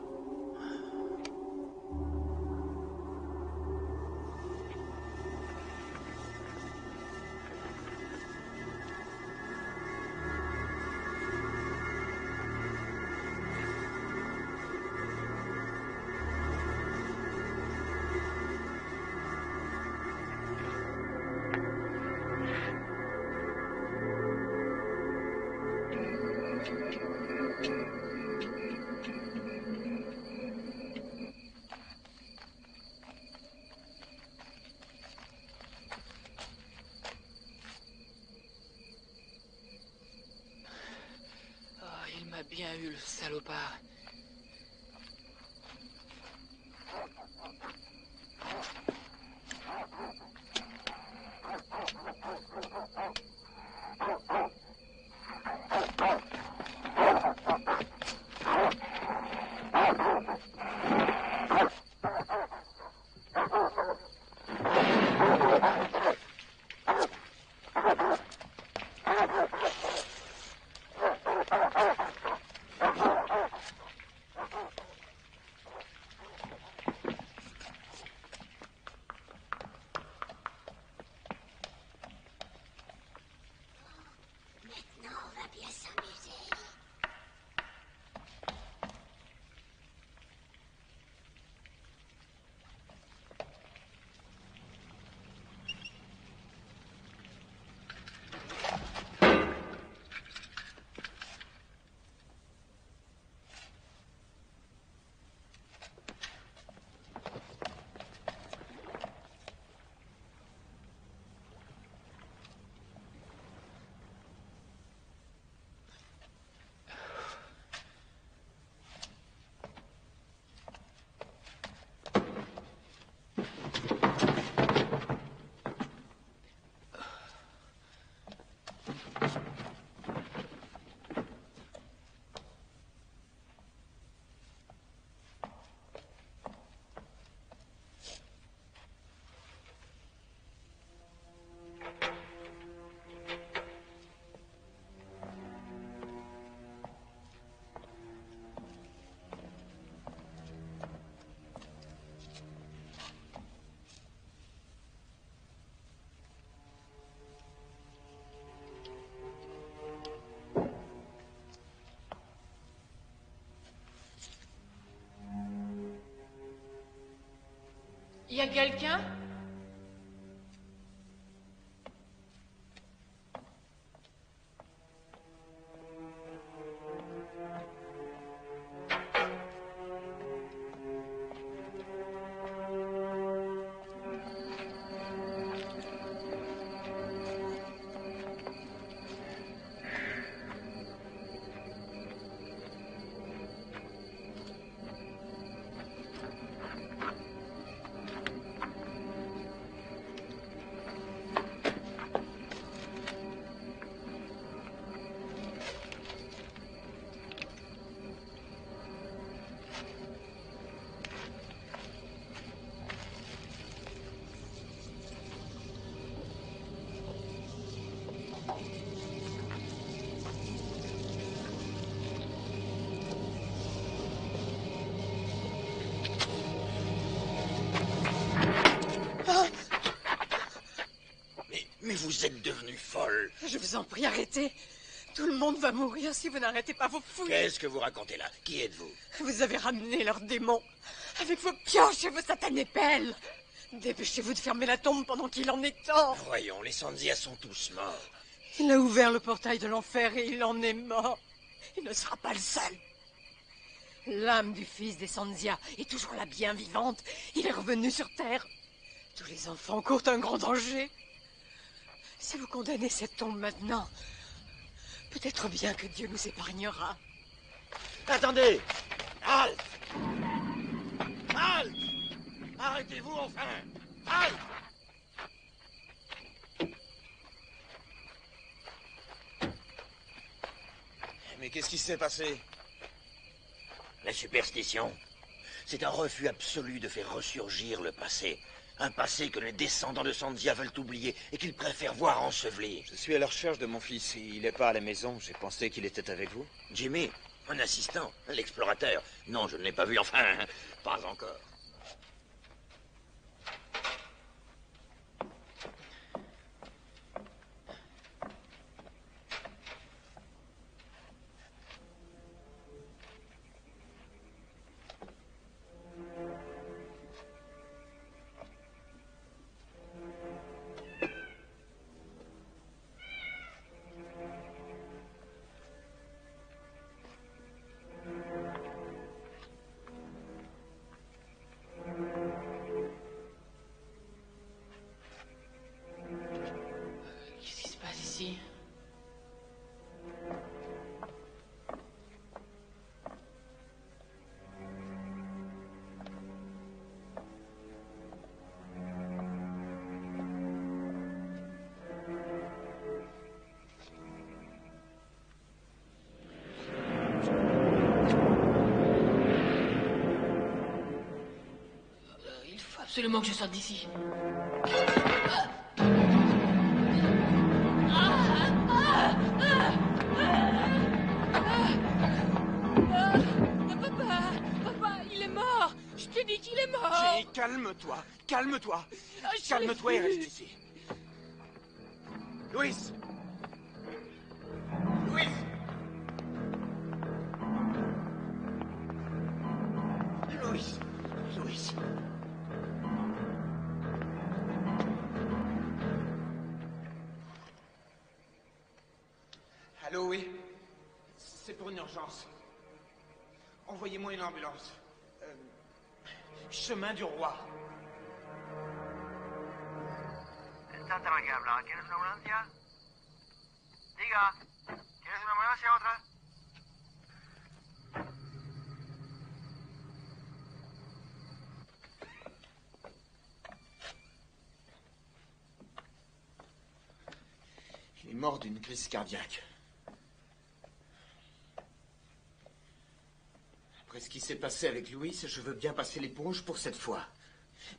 Bien eu, le salopard. Y a quelqu'un? vous êtes devenue folle. Je vous en prie, arrêtez. Tout le monde va mourir si vous n'arrêtez pas vos fouilles. Qu'est-ce que vous racontez là? Qui êtes-vous? Vous avez ramené leur démon. Avec vos pioches et vos satanées pelles. Dépêchez-vous de fermer la tombe pendant qu'il en est temps. Voyons, les Sanzia sont tous morts. Il a ouvert le portail de l'enfer et il en est mort. Il ne sera pas le seul. L'âme du fils des Sanzia est toujours la bien vivante. Il est revenu sur Terre. Tous les enfants courent un grand danger. Si vous condamnez cette tombe maintenant, peut-être bien que Dieu nous épargnera. Attendez! Halte! Halte! Arrêtez-vous enfin! Halte! Mais qu'est-ce qui s'est passé? La superstition, c'est un refus absolu de faire ressurgir le passé. Un passé que les descendants de Sanzia veulent oublier et qu'ils préfèrent voir enseveli. Je suis à la recherche de mon fils. Il n'est pas à la maison. J'ai pensé qu'il était avec vous. Jimmy, un assistant, l'explorateur. Non, je ne l'ai pas vu, enfin, pas encore. Absolument que je sorte d'ici. Papa, il est mort. Je te dis qu'il est mort. Jenny, calme-toi, calme-toi. Calme-toi et reste ici. Louis! Louis! Louis! Louis! Allô, oui? C'est pour une urgence. Envoyez-moi une ambulance. Chemin du Roi. Está tranquila, Blanca. ¿Quieres una ambulancia? Diga, ¿quieres una ambulancia o otra? Il est mort d'une crise cardiaque. Après ce qui s'est passé avec Louis, je veux bien passer l'éponge pour cette fois.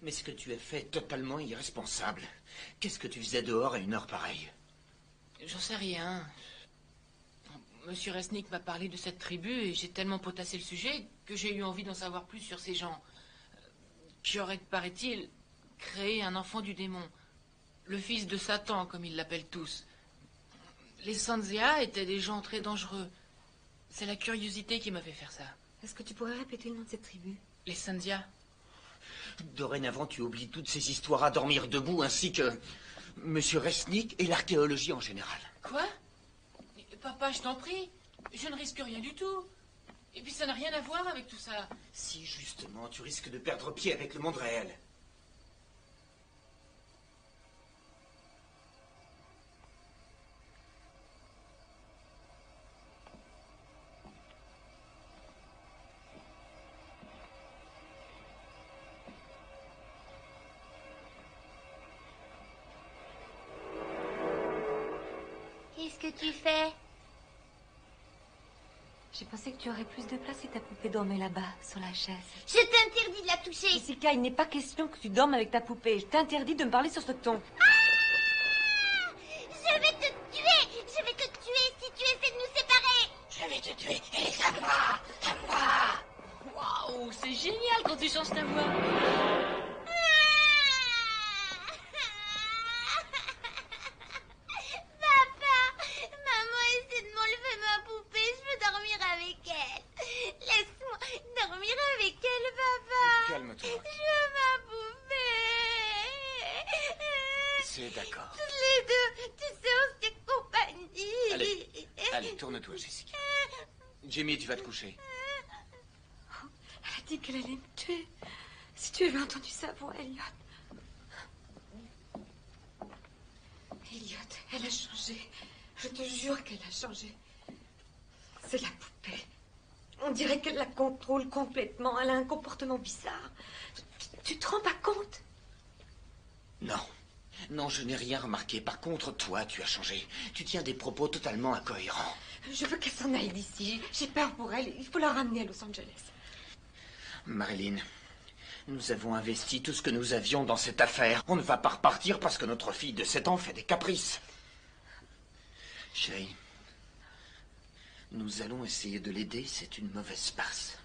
Mais ce que tu as fait est totalement irresponsable. Qu'est-ce que tu faisais dehors à une heure pareille? J'en sais rien. Monsieur Resnick m'a parlé de cette tribu et j'ai tellement potassé le sujet que j'ai eu envie d'en savoir plus sur ces gens qui auraient, paraît-il, créé un enfant du démon. Le fils de Satan, comme ils l'appellent tous. Les Sanzia étaient des gens très dangereux. C'est la curiosité qui m'a fait faire ça. Est-ce que tu pourrais répéter le nom de cette tribu? Les Sanzia. Dorénavant, tu oublies toutes ces histoires à dormir debout, ainsi que Monsieur Resnick et l'archéologie en général. Quoi? Papa, je t'en prie. Je ne risque rien du tout. Et puis ça n'a rien à voir avec tout ça. Si, justement, tu risques de perdre pied avec le monde réel. Qu'est-ce que tu fais? J'ai pensé que tu aurais plus de place si ta poupée dormait là-bas, sur la chaise. Je t'interdis de la toucher. Jessica, il n'est pas question que tu dormes avec ta poupée. Je t'interdis de me parler sur ce ton. Ah! Je vais te tuer. Je vais te tuer si tu essaies de nous séparer. Je vais te tuer, et ça me va, ça me va. Waouh, c'est génial quand tu changes ta voix. C'est d'accord. Toutes les deux, tu sais, on se fait compagnie. Allez, tourne-toi, Jessica. Jimmy, tu vas te coucher. Elle a dit qu'elle allait me tuer. Si tu avais entendu sa voix, Elliot. Elliot, elle a changé. Je te jure qu'elle a changé. C'est la poupée. On dirait qu'elle la contrôle complètement. Elle a un comportement bizarre. Tu te rends pas compte? Non. Non, je n'ai rien remarqué. Par contre, toi, tu as changé. Tu tiens des propos totalement incohérents. Je veux qu'elle s'en aille d'ici. J'ai peur pour elle. Il faut la ramener à Los Angeles. Marilyn, nous avons investi tout ce que nous avions dans cette affaire. On ne va pas repartir parce que notre fille de 7 ans fait des caprices. Chérie, nous allons essayer de l'aider. C'est une mauvaise passe.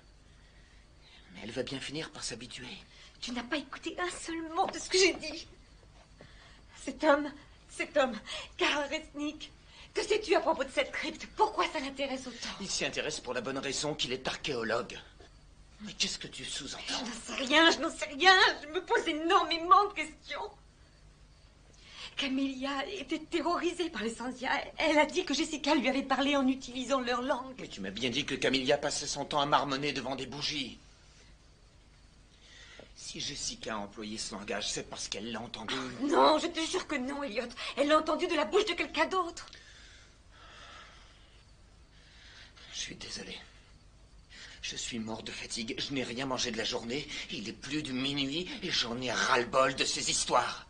Mais elle va bien finir par s'habituer. Tu n'as pas écouté un seul mot de ce que j'ai dit. Cet homme, Karl Resnick, que sais-tu à propos de cette crypte? Pourquoi ça l'intéresse autant? Il s'y intéresse pour la bonne raison qu'il est archéologue. Mais qu'est-ce que tu sous-entends? Je n'en sais rien. Je me pose énormément de questions. Camélia était terrorisée par les Sanzia. Elle a dit que Jessica lui avait parlé en utilisant leur langue. Mais tu m'as bien dit que Camélia passait son temps à marmonner devant des bougies. Si Jessica a employé ce langage, c'est parce qu'elle l'a entendu. Non, je te jure que non, Elliot. Elle l'a entendu de la bouche de quelqu'un d'autre. Je suis désolé. Je suis mort de fatigue. Je n'ai rien mangé de la journée. Il est plus de minuit et j'en ai ras-le-bol de ces histoires.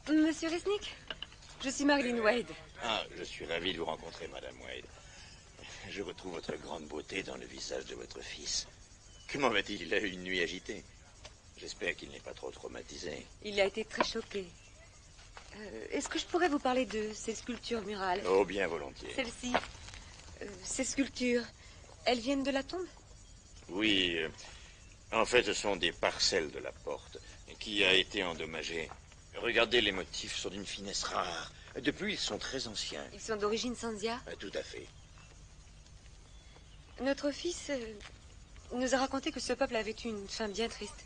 Monsieur Resnick, je suis Marilyn Wade. Ah, je suis ravi de vous rencontrer, Madame Wade. Je retrouve votre grande beauté dans le visage de votre fils. Comment va-t-il? Il a eu une nuit agitée. J'espère qu'il n'est pas trop traumatisé. Il a été très choqué. Est-ce que je pourrais vous parler de ces sculptures murales? Oh, bien volontiers. Celles-ci, ces sculptures, elles viennent de la tombe? Oui, en fait, ce sont des parcelles de la porte qui a été endommagée. Regardez, les motifs sont d'une finesse rare. Depuis, ils sont très anciens. Ils sont d'origine Sanzia? Tout à fait. Notre fils nous a raconté que ce peuple avait eu une fin bien triste.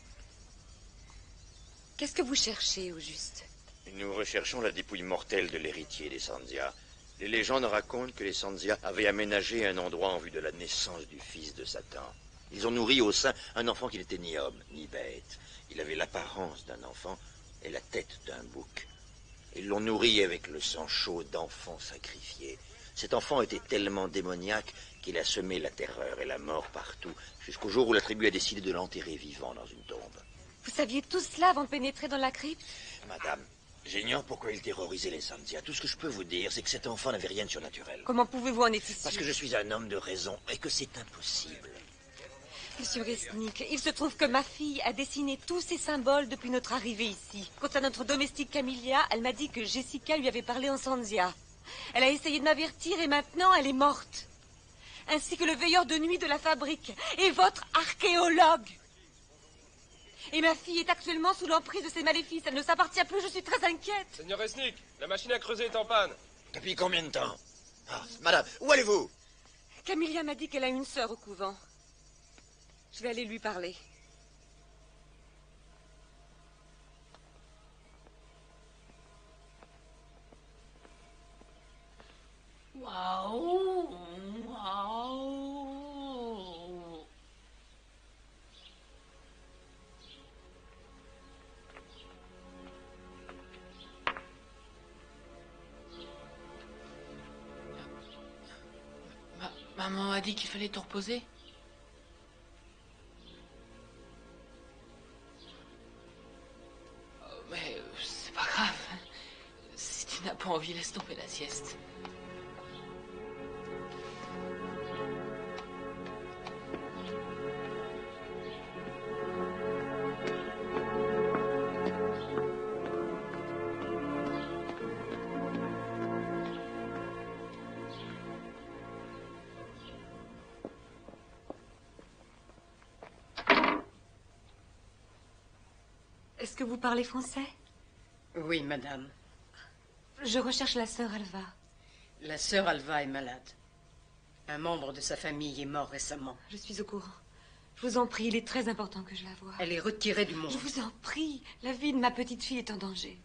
Qu'est-ce que vous cherchez, au juste? Nous recherchons la dépouille mortelle de l'héritier des Sanzia. Les légendes racontent que les Sanzia avaient aménagé un endroit en vue de la naissance du fils de Satan. Ils ont nourri au sein un enfant qui n'était ni homme, ni bête. Il avait l'apparence d'un enfant et la tête d'un bouc. Ils l'ont nourri avec le sang chaud d'enfants sacrifiés. Cet enfant était tellement démoniaque qu'il a semé la terreur et la mort partout, jusqu'au jour où la tribu a décidé de l'enterrer vivant dans une tombe. Vous saviez tout cela avant de pénétrer dans la crypte? Madame, j'ignore pourquoi il terrorisait les Sanzia. Tout ce que je peux vous dire, c'est que cet enfant n'avait rien de surnaturel. Comment pouvez-vous en être ici? Parce que je suis un homme de raison et que c'est impossible. Monsieur Resnick, il se trouve que ma fille a dessiné tous ces symboles depuis notre arrivée ici. Quant à notre domestique Camélia, elle m'a dit que Jessica lui avait parlé en Sanzia. Elle a essayé de m'avertir et maintenant elle est morte. Ainsi que le veilleur de nuit de la fabrique et votre archéologue. Et ma fille est actuellement sous l'emprise de ces maléfices. Elle ne s'appartient plus, je suis très inquiète. Seigneur Resnick, la machine à creuser est en panne. Depuis combien de temps? Madame, où allez-vous? Camélia m'a dit qu'elle a une sœur au couvent. Je vais aller lui parler. Waouh, waouh. Maman a dit qu'il fallait te reposer. Mais c'est pas grave. pas envie, laisse tomber la sieste. Est-ce que vous parlez français? Oui, madame. Je recherche la sœur Alva. La sœur Alva est malade. Un membre de sa famille est mort récemment. Je suis au courant. Je vous en prie, il est très important que je la voie. Elle est retirée du monde. Je vous en prie, la vie de ma petite fille est en danger.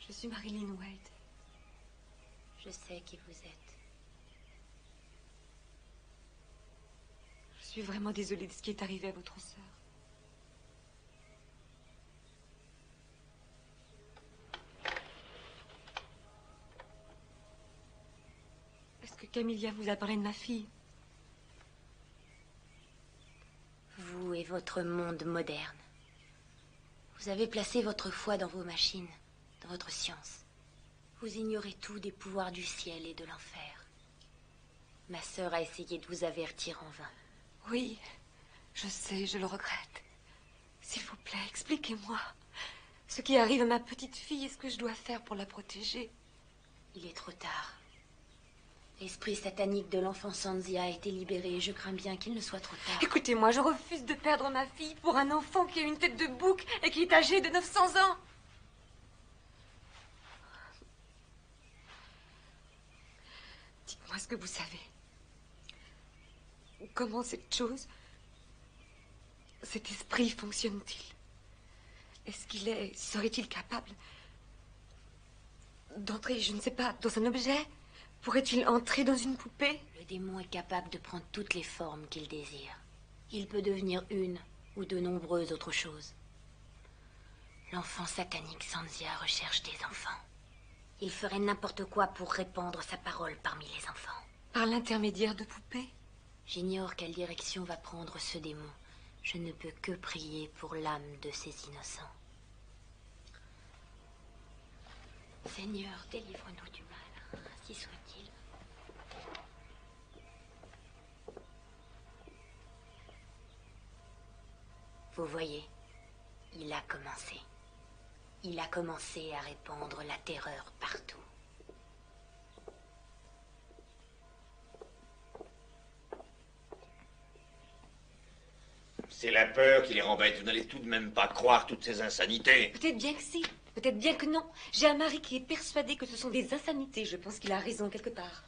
Je suis Marilyn Wade. Je sais qui vous êtes. Je suis vraiment désolée de ce qui est arrivé à votre sœur. Est-ce que Camilla vous a parlé de ma fille? Vous et votre monde moderne. Vous avez placé votre foi dans vos machines, dans votre science. Vous ignorez tout des pouvoirs du ciel et de l'enfer. Ma sœur a essayé de vous avertir en vain. Oui, je sais, je le regrette. S'il vous plaît, expliquez-moi. Ce qui arrive à ma petite fille, est-ce que je dois faire pour la protéger? Il est trop tard. L'esprit satanique de l'enfant Sanzia a été libéré et je crains bien qu'il ne soit trop tard. Écoutez-moi, je refuse de perdre ma fille pour un enfant qui a une tête de bouc et qui est âgé de 900 ans. Dites-moi ce que vous savez. Comment cette chose, cet esprit fonctionne-t-il? Serait-il capable d'entrer, je ne sais pas, dans un objet? Pourrait-il entrer dans une poupée? Le démon est capable de prendre toutes les formes qu'il désire. Il peut devenir une ou de nombreuses autres choses. L'enfant satanique Sanzia recherche des enfants. Il ferait n'importe quoi pour répandre sa parole parmi les enfants. Par l'intermédiaire de poupées? J'ignore quelle direction va prendre ce démon. Je ne peux que prier pour l'âme de ces innocents. Seigneur, délivre-nous du mal, ainsi soit-il. Vous voyez, il a commencé. Il a commencé à répandre la terreur partout. C'est la peur qui les rend bêtes. Vous n'allez tout de même pas croire toutes ces insanités. Peut-être bien que si, peut-être bien que non. J'ai un mari qui est persuadé que ce sont des insanités. Je pense qu'il a raison quelque part.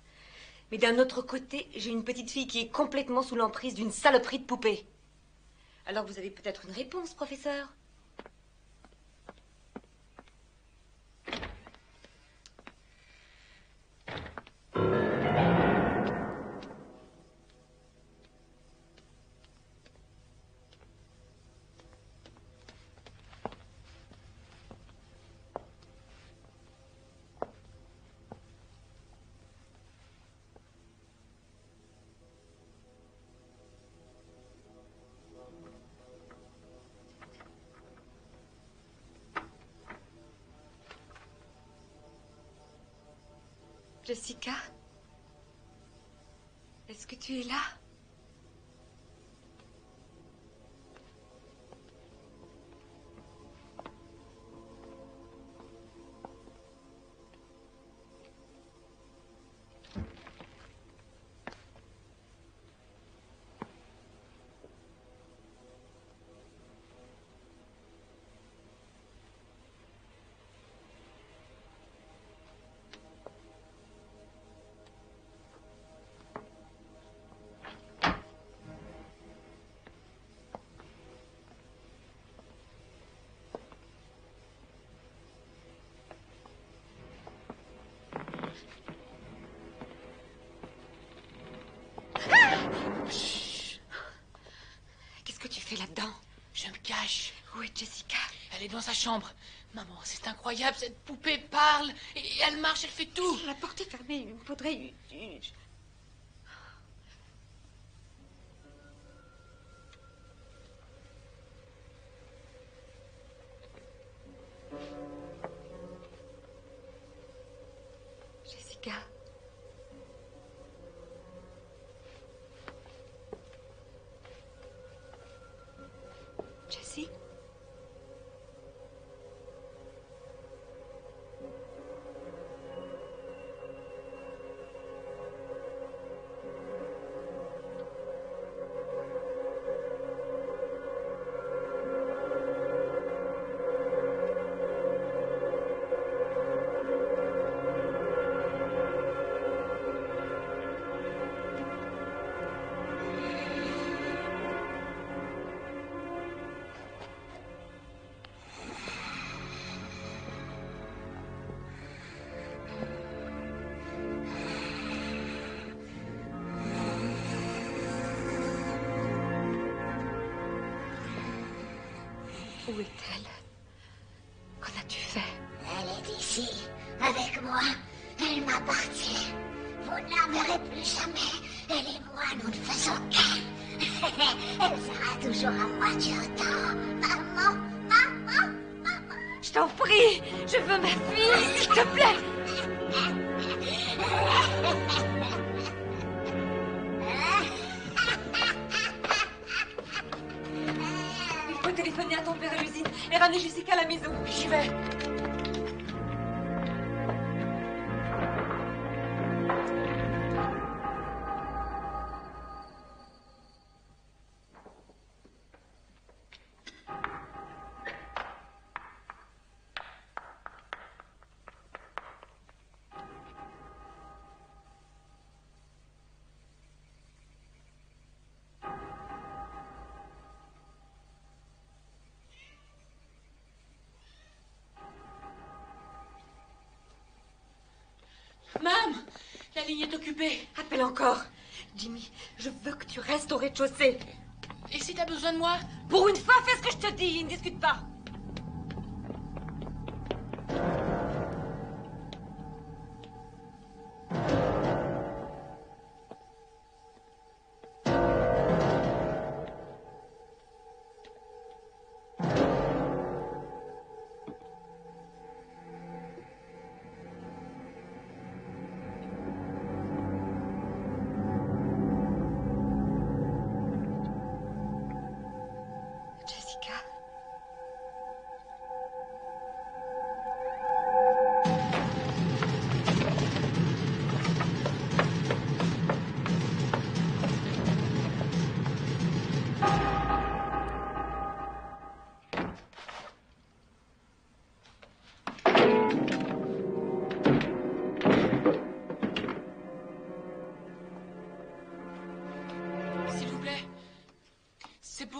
Mais d'un autre côté, j'ai une petite fille qui est complètement sous l'emprise d'une saloperie de poupée. Alors vous avez peut-être une réponse, professeur? Jessica? Est-ce que tu es là? est Jessica? Elle est dans sa chambre. Maman, c'est incroyable, cette poupée parle, et elle marche, elle fait tout. La porte est fermée, il me faudrait... Jessica. Jessie? Où est-elle? Qu'en as-tu fait? Elle est ici, avec moi. Elle m'appartient. Vous ne la verrez plus jamais. Elle et moi, nous ne faisons qu'un. Elle sera toujours à moi, tu entends? Maman, maman, maman. Je t'en prie, je veux ma fille, s'il te plaît. Il faut téléphoner à ton père à l'usine et ramener Jessica à la maison. J'y vais. Mam, la ligne est occupée. Appelle encore. Jimmy, je veux que tu restes au rez-de-chaussée. Et si t'as besoin de moi? Pour une fois, fais ce que je te dis, ne discute pas.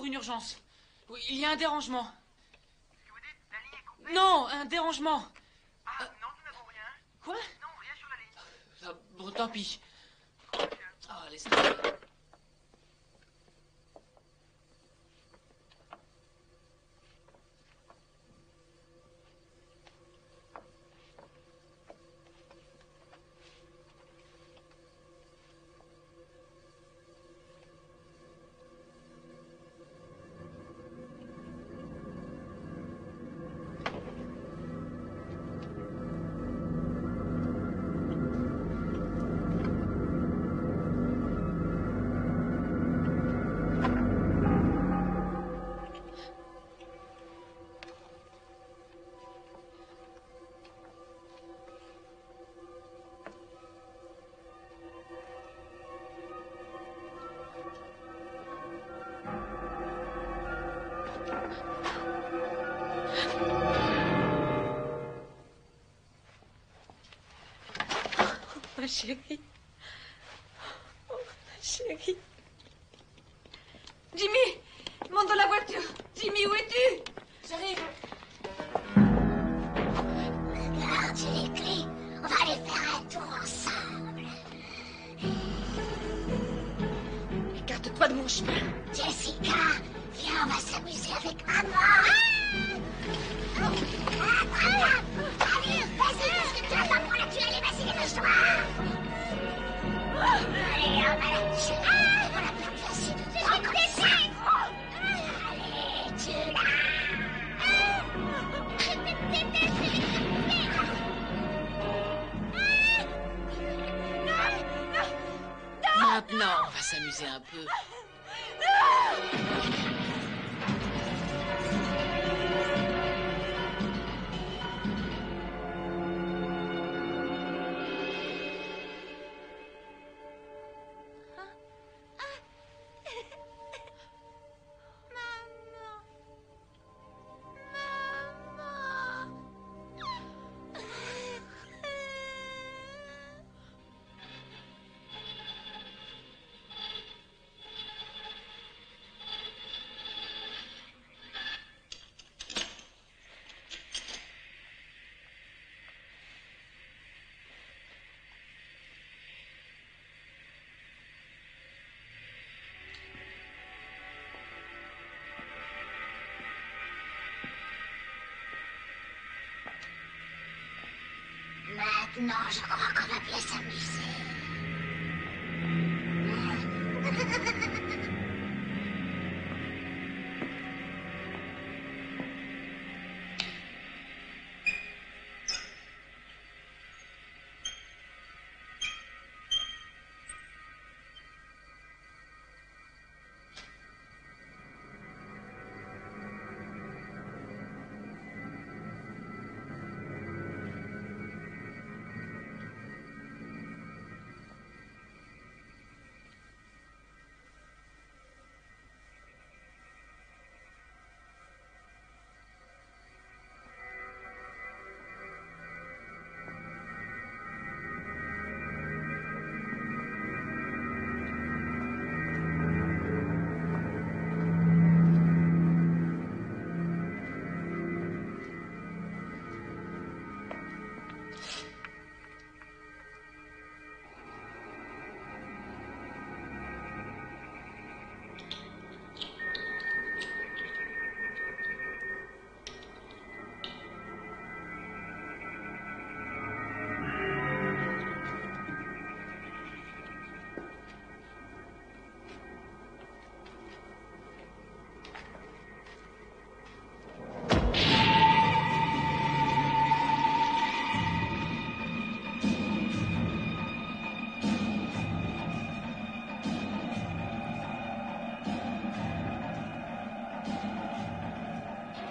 Urgence. Oui, il y a un dérangement. Qu'est-ce que vous dites? La ligne est coupée? Non, un dérangement. Ah, non, nous n'avons rien. Quoi? Non, rien sur la ligne. Ah, bon, tant pis. Ah, laisse tomber. Ma chérie. Oh, ma chérie. Jimmy, monte dans la voiture. Jimmy, où es-tu? J'arrive. Regarde, j'ai les clés. On va aller faire un tour ensemble. Écarte-toi de mon chemin. Jessica, viens, on va s'amuser avec maman. Maintenant, on va s'amuser un peu. Maintenant, je crois qu'on va bien s'amuser.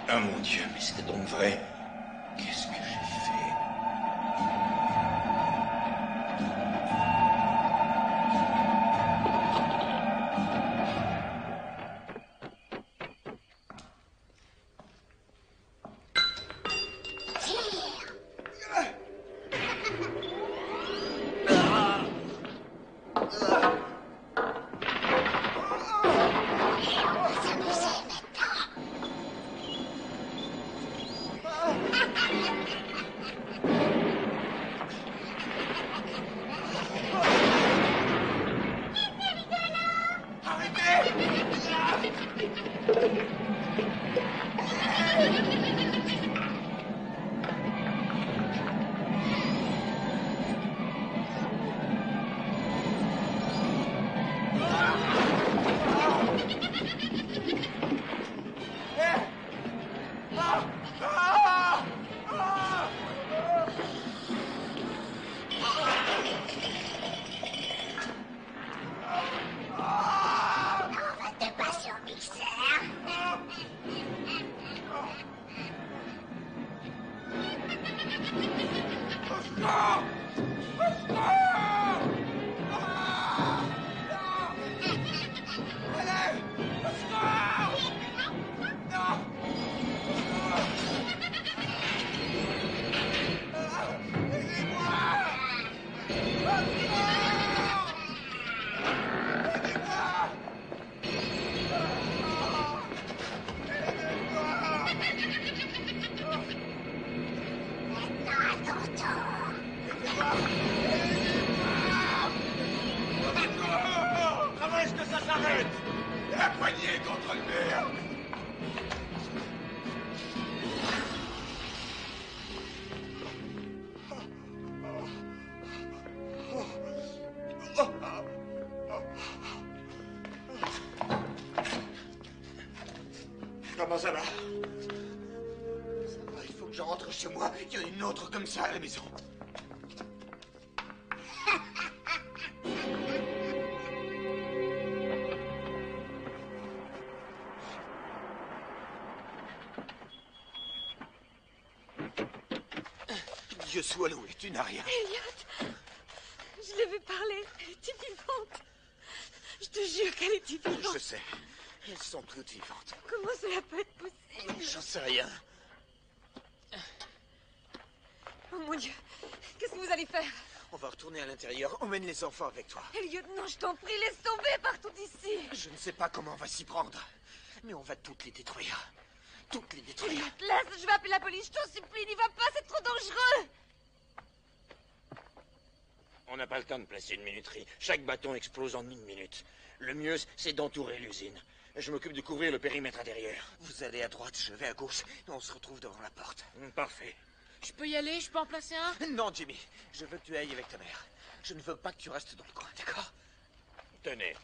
Ah mon Dieu, mais c'était donc vrai. Qu'est-ce que j'ai fait? Comment est-ce que ça s'arrête? La poignée contre le mur. Comment ça va? Ça va, il faut que je rentre chez moi. Il y en a une autre comme ça à la maison. Dieu soit loué, tu n'as rien. Elliot, je l'ai vu parler. Elle était vivante. Je te jure qu'elle était vivante. Je sais. Elles sont toutes vivantes. Comment cela peut être possible? J'en sais rien. Oh mon Dieu, qu'est-ce que vous allez faire? On va retourner à l'intérieur. Emmène les enfants avec toi. Elliot, non, je t'en prie, laisse tomber partout ici. Je ne sais pas comment on va s'y prendre. Mais on va toutes les détruire. Toutes les détruire. Elliot, laisse, je vais appeler la police. Je t'en supplie, n'y va pas, c'est trop dangereux. On n'a pas le temps de placer une minuterie. Chaque bâton explose en 1 minute. Le mieux, c'est d'entourer l'usine. Je m'occupe de couvrir le périmètre intérieur. Vous allez à droite, je vais à gauche. Et on se retrouve devant la porte. Parfait. Je peux y aller? Je peux en placer un? Non, Jimmy. Je veux que tu ailles avec ta mère. Je ne veux pas que tu restes dans le coin, d'accord? Tenez.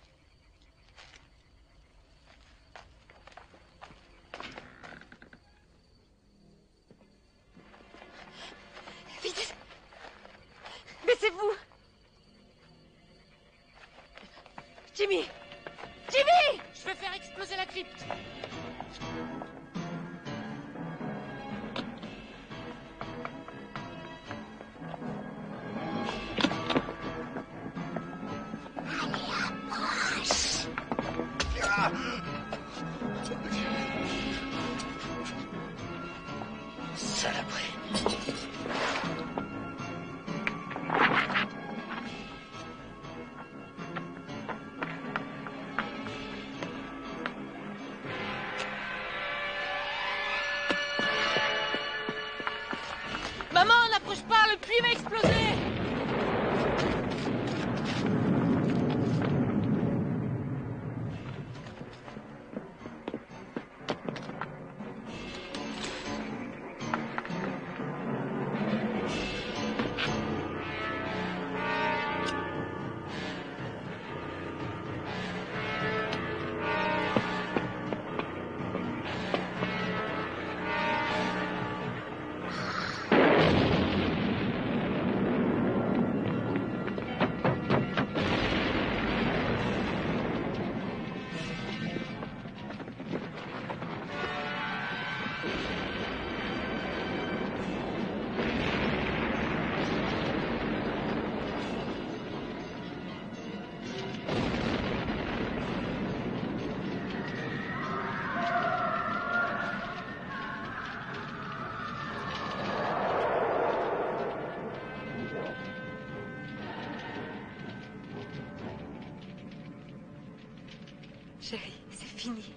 Vite. Baissez-vous. Jimmy. Jimmy! Je vais faire exploser la crypte. Saloperie. Maman, n'approche pas, le puits va exploser. Chérie, c'est fini.